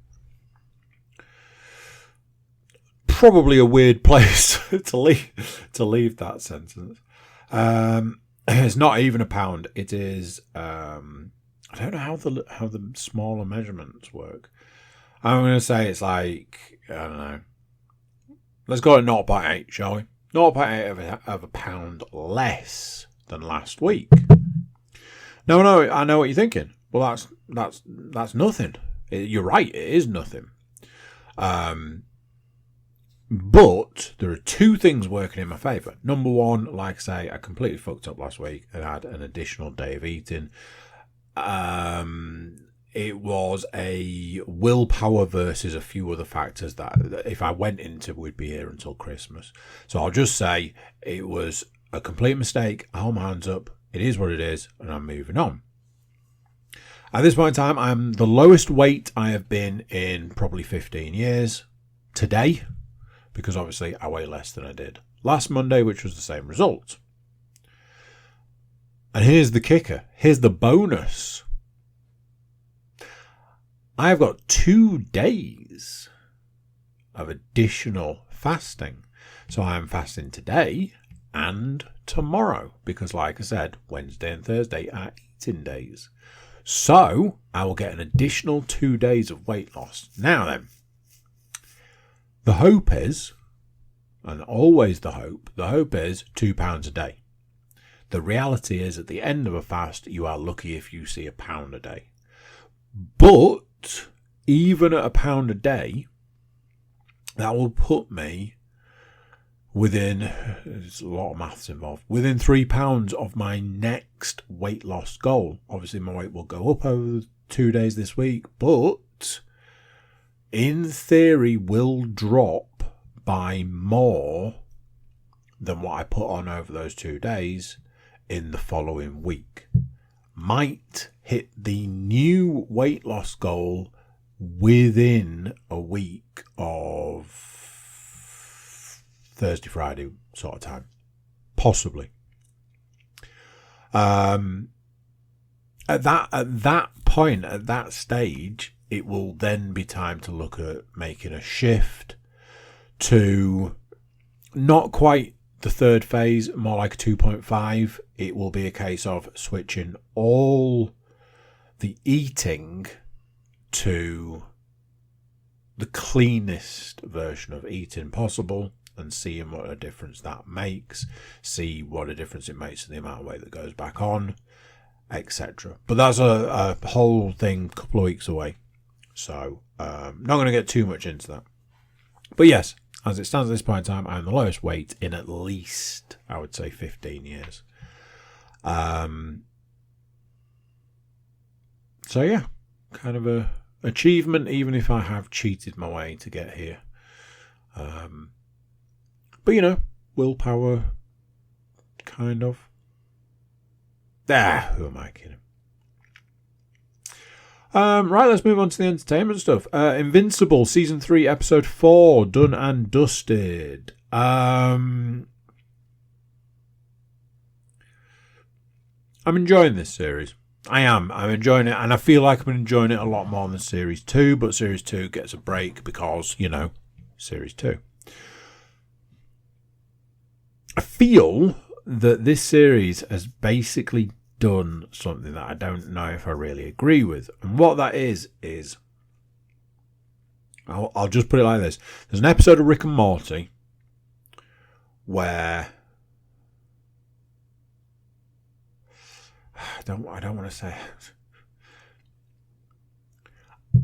Probably a weird place to leave that sentence. It's not even a pound. It is. I don't know how the smaller measurements work. I'm going to say it's like, I don't know. Let's go at 0.8, shall we? 0.8 of a pound less than last week. No, I know what you're thinking. Well, that's nothing. You're right. It is nothing. But there are two things working in my favour. Number one, like I say, I completely fucked up last week and had an additional day of eating. It was a willpower versus a few other factors that if I went into, we'd be here until Christmas. So I'll just say it was a complete mistake. I hold my hands up. It is what it is, and I'm moving on. At this point in time, I'm the lowest weight I have been in probably 15 years today. Because obviously I weigh less than I did last Monday, which was the same result. And here's the kicker. Here's the bonus. I've got 2 days of additional fasting. So I am fasting today and tomorrow. Because like I said, Wednesday and Thursday are eating days. So I will get an additional 2 days of weight loss. Now then. The hope is, and always the hope is £2 a day. The reality is at the end of a fast, you are lucky if you see £1 a day. But even at £1 a day, that will put me within, there's a lot of maths involved, within £3 of my next weight loss goal. Obviously my weight will go up over 2 days this week, but in theory will drop by more than what I put on over those 2 days in the following week. Might hit the new weight loss goal within a week of Thursday, Friday sort of time. Possibly. At that point, at that stage, it will then be time to look at making a shift to not quite the third phase, more like a 2.5. It will be a case of switching all the eating to the cleanest version of eating possible and seeing what a difference that makes, see what a difference it makes in the amount of weight that goes back on, etc. But that's a whole thing a couple of weeks away. So not going to get too much into that. But yes, as it stands at this point in time, I'm the lowest weight in at least, I would say, 15 years. So yeah, kind of a achievement, even if I have cheated my way to get here. But willpower kind of. Who am I kidding? Right, let's move on to the entertainment stuff. Invincible, Season 3, Episode 4, done and dusted. I'm enjoying this series. I'm enjoying it, and I feel like I'm enjoying it a lot more than Series 2, but Series 2 gets a break because, Series 2. I feel that this series has basically done something that I don't know if I really agree with. And what that is I'll just put it like this. There's an episode of Rick and Morty where I don't want to say it.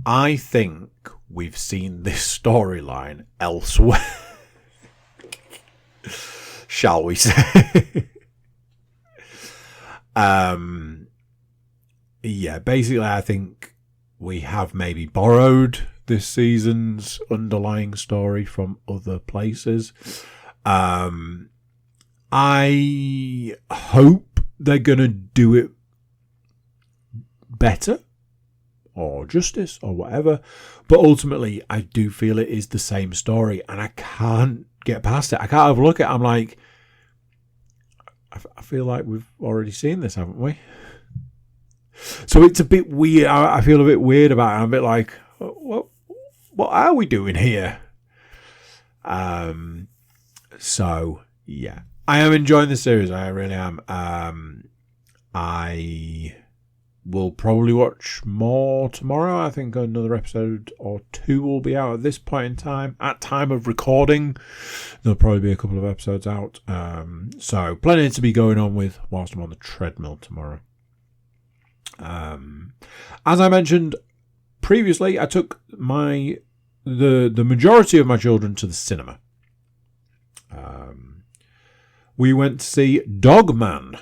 I think we've seen this storyline elsewhere. Shall we say? Yeah, basically I think we have maybe borrowed this season's underlying story from other places. I hope they're going to do it better or justice or whatever, but ultimately I do feel it is the same story and I can't get past it. I can't overlook it. I'm like, I feel like we've already seen this, haven't we? So it's a bit weird. I feel a bit weird about it. I'm a bit like, what are we doing here? So yeah, I am enjoying the series. I really am. I will probably watch more tomorrow. I think another episode or two will be out at this point in time. At time of recording, there'll probably be a couple of episodes out. So plenty to be going on with whilst I'm on the treadmill tomorrow. As I mentioned previously, I took the majority of my children to the cinema. We went to see Dogman.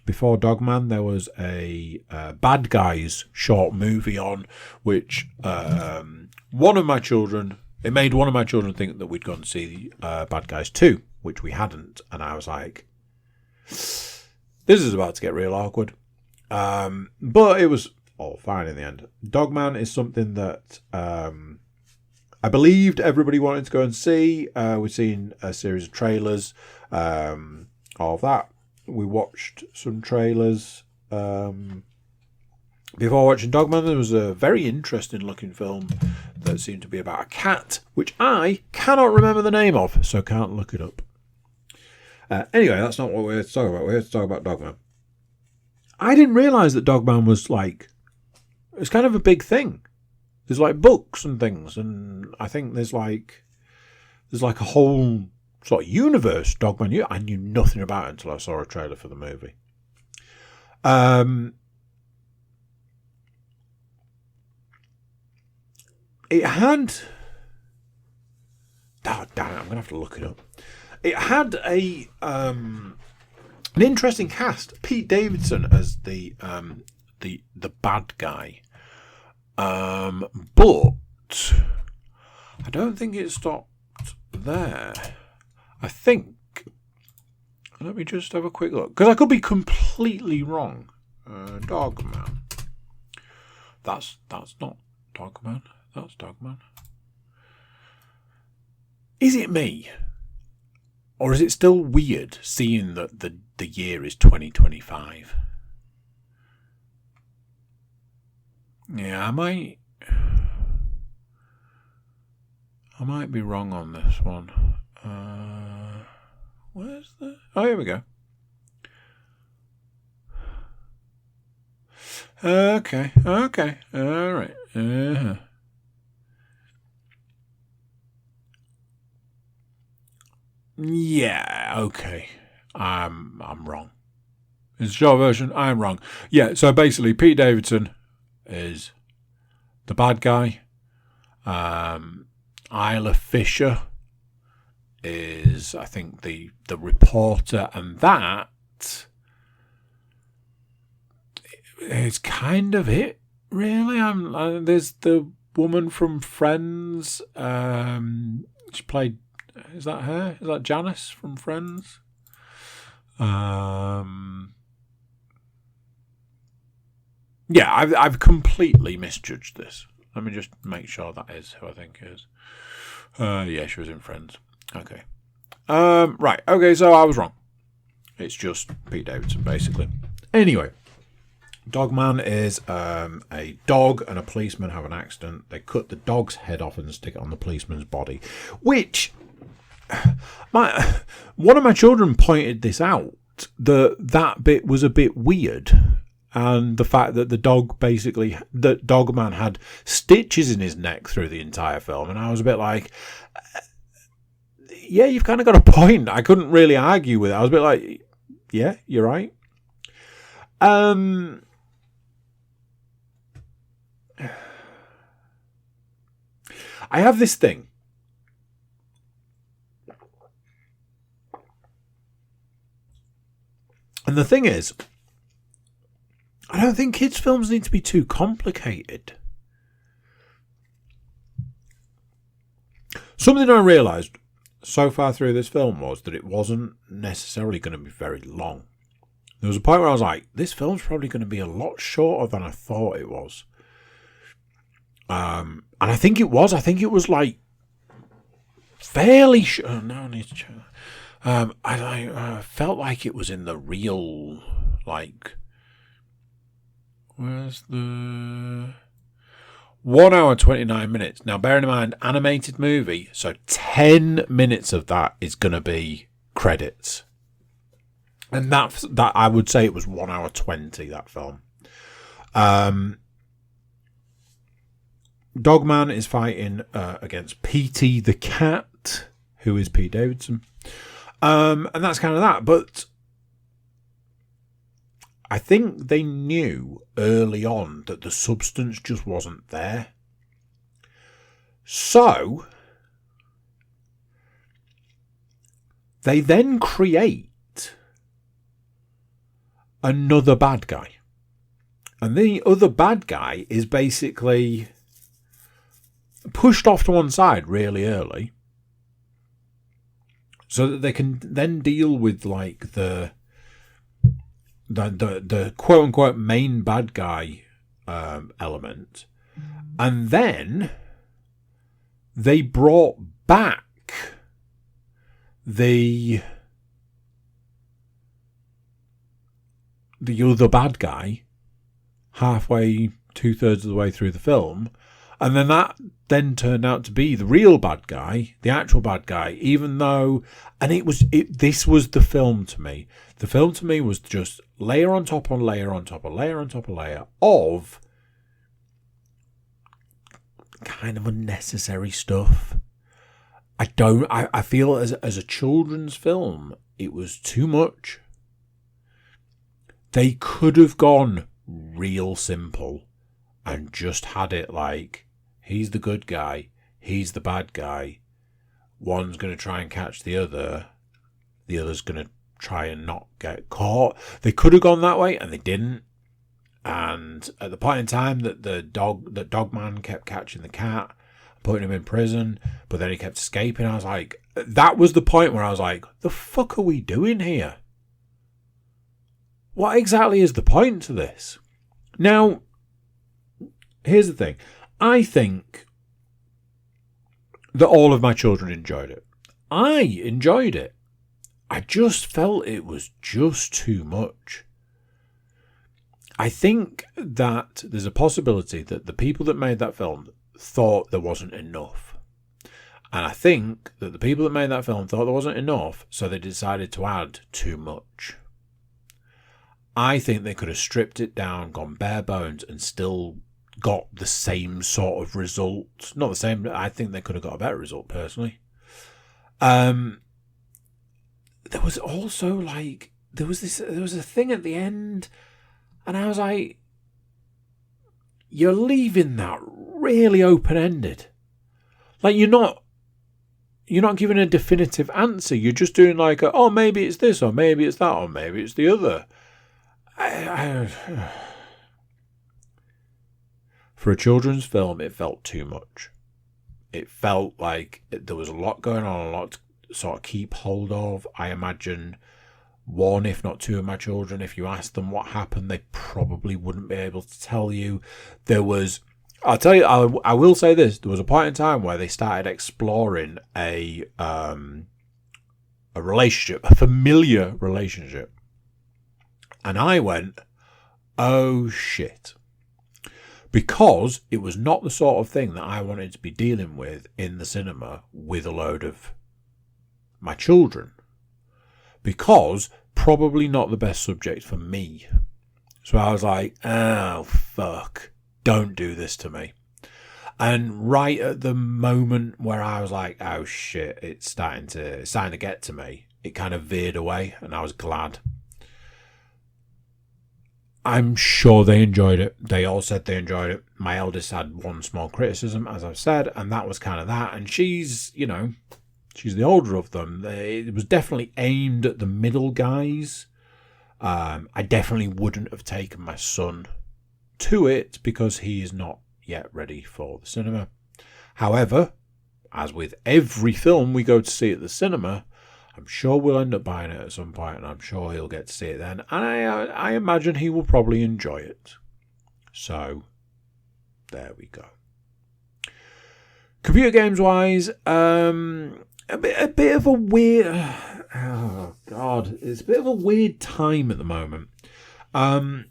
Before Dogman, there was a Bad Guys short movie on, which it made one of my children think that we'd gone to see Bad Guys 2, which we hadn't. And I was like, this is about to get real awkward. But it was all fine in the end. Dogman is something that I believed everybody wanted to go and see. We've seen a series of trailers of that. We watched some trailers before watching Dogman. There was a very interesting looking film that seemed to be about a cat, which I cannot remember the name of, so can't look it up. Anyway, that's not what we're here to talk about. We're here to talk about Dogman. I didn't realise that Dogman was it's kind of a big thing. There's books and things, and I think there's a whole sort of universe, Dogman. I knew nothing about it until I saw a trailer for the movie. It had... Oh, damn it, I'm going to have to look it up. It had an interesting cast. Pete Davidson as the bad guy. But I don't think it stopped there. I think, let me just have a quick look, because I could be completely wrong. Dogman. That's not Dogman. That's Dogman. Is it me? Or is it still weird seeing that the year is 2025? Yeah, I might be wrong on this one. Where's the... Oh, here we go. Okay. All right. Yeah, okay. I'm wrong. It's a short version. I'm wrong. Yeah, so basically Pete Davidson is the bad guy. Isla Fisher is, I think, the reporter, and that is kind of it, really. There's the woman from Friends. She played... Is that her? Is that Janice from Friends? Yeah, I've completely misjudged this. Let me just make sure that is who I think it is. Yeah, she was in Friends. Okay. Right. Okay, so I was wrong. It's just Pete Davidson, basically. Anyway, Dogman is a dog and a policeman have an accident. They cut the dog's head off and stick it on the policeman's body, which one of my children pointed this out. That bit was a bit weird. And the fact that the Dogman had stitches in his neck through the entire film. And I was a bit like, yeah, you've kind of got a point. I couldn't really argue with it. I was a bit like, yeah, you're right. I have this thing. And the thing is, I don't think kids' films need to be too complicated. Something I realised so far through this film was that it wasn't necessarily going to be very long. There was a point where I was like, this film's probably going to be a lot shorter than I thought it was. And I think it was. I think it was like fairly short. Oh, no, I need to check. I felt like it was in the real, like... Where's the 1 hour 29 minutes? Now, bearing in mind, animated movie, so 10 minutes of that is going to be credits, and that I would say it was 1 hour 20. That film. Dogman is fighting against Petey the cat, who is Pete Davidson, and that's kind of that, but. I think they knew early on that the substance just wasn't there. So, they then create another bad guy. And the other bad guy is basically pushed off to one side really early so that they can then deal with like the quote unquote main bad guy element, and then they brought back the other bad guy halfway, 2/3 of the way through the film, and then that then turned out to be the real bad guy, the actual bad guy, even though, and this was the film to me. The film to me was just layer on top of layer on top of layer on top of layer of kind of unnecessary stuff. I feel as a children's film, it was too much. They could have gone real simple and just had it like, he's the good guy, he's the bad guy. One's going to try and catch the other's going to try and not get caught. They could have gone that way and they didn't. And at the point in time that Dogman kept catching the cat, putting him in prison, but then he kept escaping, I was like, that was the point where I was like, the fuck are we doing here? What exactly is the point to this? Now, here's the thing. I think that all of my children enjoyed it. I enjoyed it. I just felt it was just too much. I think that there's a possibility that the people that made that film thought there wasn't enough. And I think that the people that made that film thought there wasn't enough, so they decided to add too much. I think they could have stripped it down, gone bare bones, and still got the same sort of result. Not the same, I think they could have got a better result, personally. There was also like, there was a thing at the end, and I was like, you're leaving that really open-ended. Like, you're not giving a definitive answer. You're just doing like, oh, maybe it's this, or maybe it's that, or maybe it's the other. For a children's film, it felt too much. It felt like there was a lot going on, a lot to sort of keep hold of. I imagine one, if not two of my children, if you asked them what happened, they probably wouldn't be able to tell you. I'll tell you, I will say this, there was a point in time where they started exploring a relationship, a familiar relationship. And I went, oh shit. Because it was not the sort of thing that I wanted to be dealing with in the cinema with a load of my children. Because probably not the best subject for me. So I was like, oh fuck, don't do this to me. And right at the moment where I was like, oh shit, it's starting to get to me, it kind of veered away, and I was glad. I'm sure they enjoyed it. They all said they enjoyed it. My eldest had one small criticism, as I've said, and that was kind of that. And she's, she's the older of them. It was definitely aimed at the middle guys. I definitely wouldn't have taken my son to it because he is not yet ready for the cinema. However, as with every film we go to see at the cinema, I'm sure we'll end up buying it at some point, and I'm sure he'll get to see it then. And I imagine he will probably enjoy it. So, there we go. Computer games wise, a bit of a weird. Oh God, it's a bit of a weird time at the moment. I've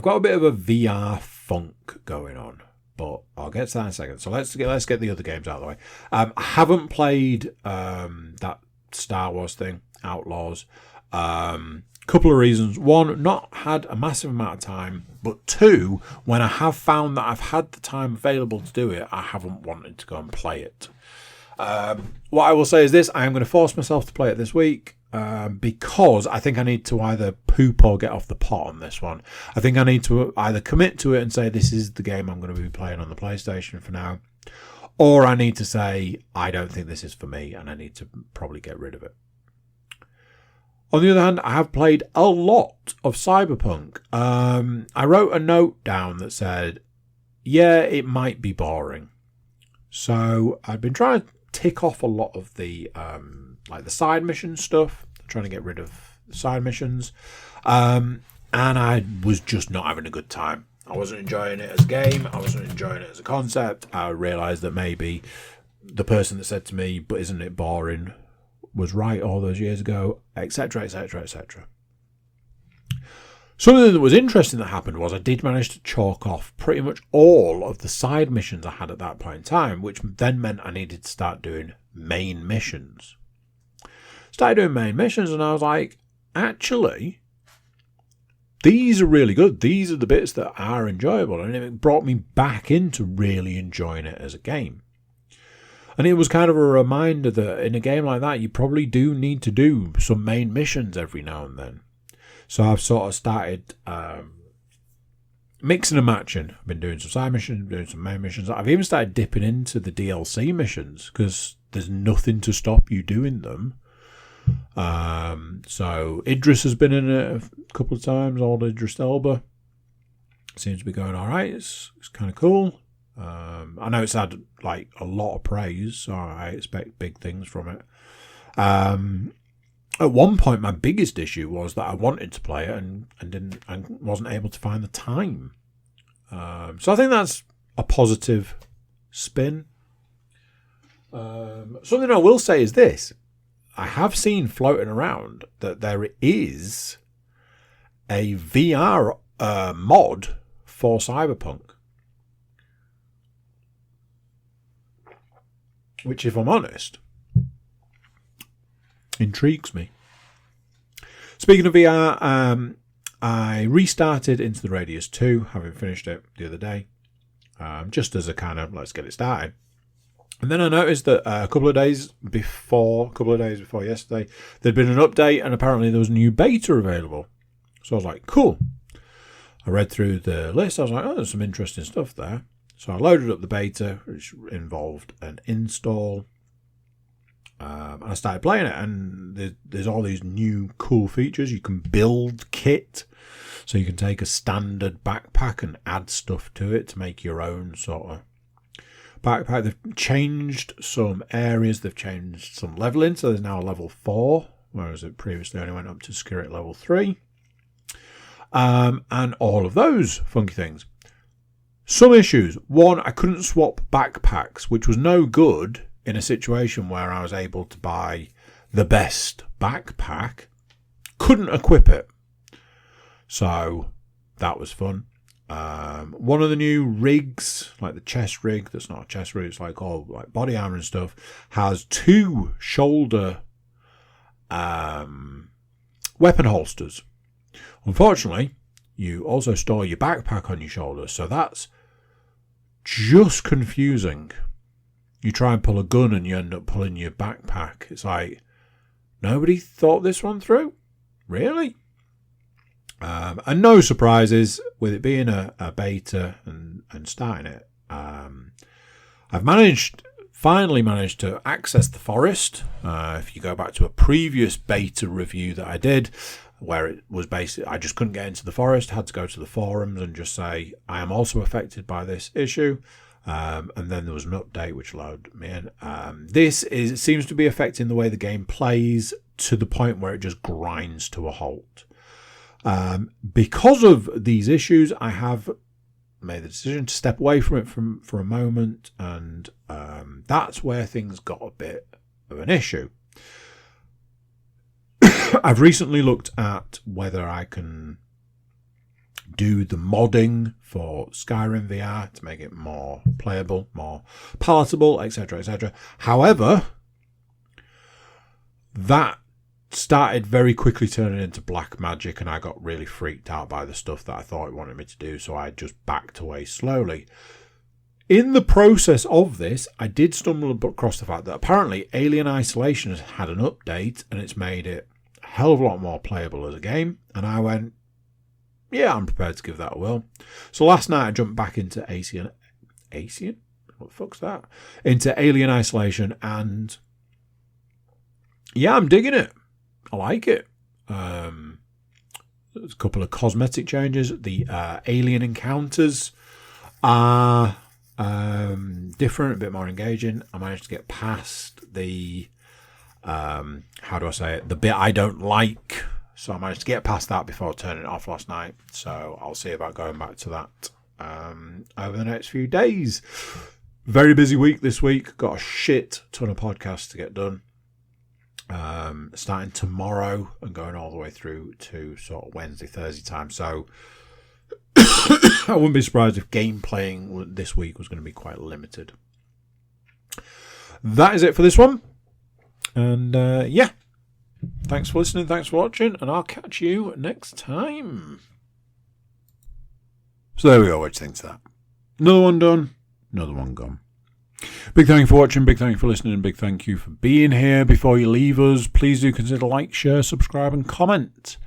got a bit of a VR funk going on, but I'll get to that in a second. So let's get the other games out of the way. I haven't played that Star Wars thing, Outlaws. Couple of reasons. One, not had a massive amount of time, but two, when I have found that I've had the time available to do it, I haven't wanted to go and play it. What I will say is this: I am going to force myself to play it this week. Because I think I need to either poop or get off the pot on this one. I think I need to either commit to it and say this is the game I'm going to be playing on the PlayStation for now, or I need to say I don't think this is for me and I need to probably get rid of it. On the other hand, I have played a lot of Cyberpunk. I wrote a note down that said, yeah, it might be boring. So I've been trying to tick off a lot of the like the side mission stuff, trying to get rid of the side missions, and I was just not having a good time. I wasn't enjoying it as a game, I wasn't enjoying it as a concept. I realised that maybe the person that said to me, but isn't it boring, was right all those years ago, etc, etc, etc. Something that was interesting that happened was I did manage to chalk off pretty much all of the side missions I had at that point in time, which then meant I needed to start doing main missions. Started doing main missions and I was like, actually, these are really good. These are the bits that are enjoyable. And it brought me back into really enjoying it as a game. And it was kind of a reminder that in a game like that, you probably do need to do some main missions every now and then. So I've sort of started mixing and matching. I've been doing some side missions, doing some main missions. I've even started dipping into the DLC missions because there's nothing to stop you doing them. So Idris has been in it a couple of times, old Idris Elba. Seems to be going all right. It's kind of cool. I know it's had like a lot of praise, so I expect big things from it. At one point, my biggest issue was that I wanted to play it and wasn't able to find the time. So I think that's a positive spin. Something I will say is this. I have seen floating around that there is a VR mod for Cyberpunk. Which, if I'm honest, intrigues me. Speaking of VR, I restarted Into the Radius 2, having finished it the other day, just as a kind of let's get it started. And then I noticed that a couple of days before yesterday, there'd been an update and apparently there was a new beta available. So I was like, cool. I read through the list. I was like, oh, there's some interesting stuff there. So I loaded up the beta, which involved an install. And I started playing it, and there's all these new cool features. You can build kit, so you can take a standard backpack and add stuff to it to make your own sort of backpack. They've changed some areas. They've changed some leveling. So there's now a level 4, whereas it previously only went up to Spirit level 3. And all of those funky things. Some issues. One, I couldn't swap backpacks, which was no good in a situation where I was able to buy the best backpack. Couldn't equip it. So that was fun. One of the new rigs, like the chest rig, that's not a chest rig, it's like all like body armor and stuff, has 2 shoulder weapon holsters. Unfortunately, you also store your backpack on your shoulders, so that's just confusing. You try and pull a gun and you end up pulling your backpack. It's like, nobody thought this one through? Really? And no surprises with it being a beta and starting it. I've finally managed to access the forest. If you go back to a previous beta review that I did, where it was basically, I just couldn't get into the forest, had to go to the forums and just say, I am also affected by this issue. And then there was an update which allowed me in. It seems to be affecting the way the game plays to the point where it just grinds to a halt. Because of these issues, I have made the decision to step away from it for a moment, and that's where things got a bit of an issue. I've recently looked at whether I can do the modding for Skyrim VR to make it more playable, more palatable, etc., etc. However, that started very quickly turning into black magic, and I got really freaked out by the stuff that I thought it wanted me to do, so I just backed away slowly. In the process of this, I did stumble across the fact that apparently Alien Isolation has had an update, and it's made it a hell of a lot more playable as a game, and I went, yeah, I'm prepared to give that a whirl. So last night I jumped back into Alien? What the fuck's that? Into Alien Isolation, and yeah, I'm digging it. I like it. There's a couple of cosmetic changes. The alien encounters are different, a bit more engaging. I managed to get past the the bit I don't like. So I managed to get past that before turning it off last night. So I'll see about going back to that over the next few days. Very busy week this week. Got a shit ton of podcasts to get done. Starting tomorrow and going all the way through to sort of Wednesday, Thursday time. So I wouldn't be surprised if game playing this week was going to be quite limited. That is it for this one. And yeah, thanks for listening, thanks for watching, and I'll catch you next time. So there we go, what do you think to that? Another one done, another one gone. Big thank you for watching, big thank you for listening, and big thank you for being here. Before you leave us, please do consider like, share, subscribe and comment.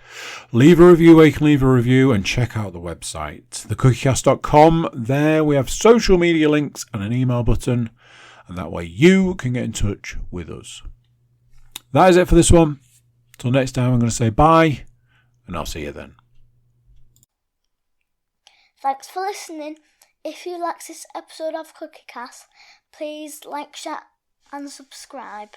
Leave a review where you can leave a review, and check out the website, thecookiecast.com. There we have social media links and an email button, and that way you can get in touch with us. That is it for this one. Till next time, I'm going to say bye, and I'll see you then. Thanks for listening. If you like this episode of CookieCast, please like, share and subscribe.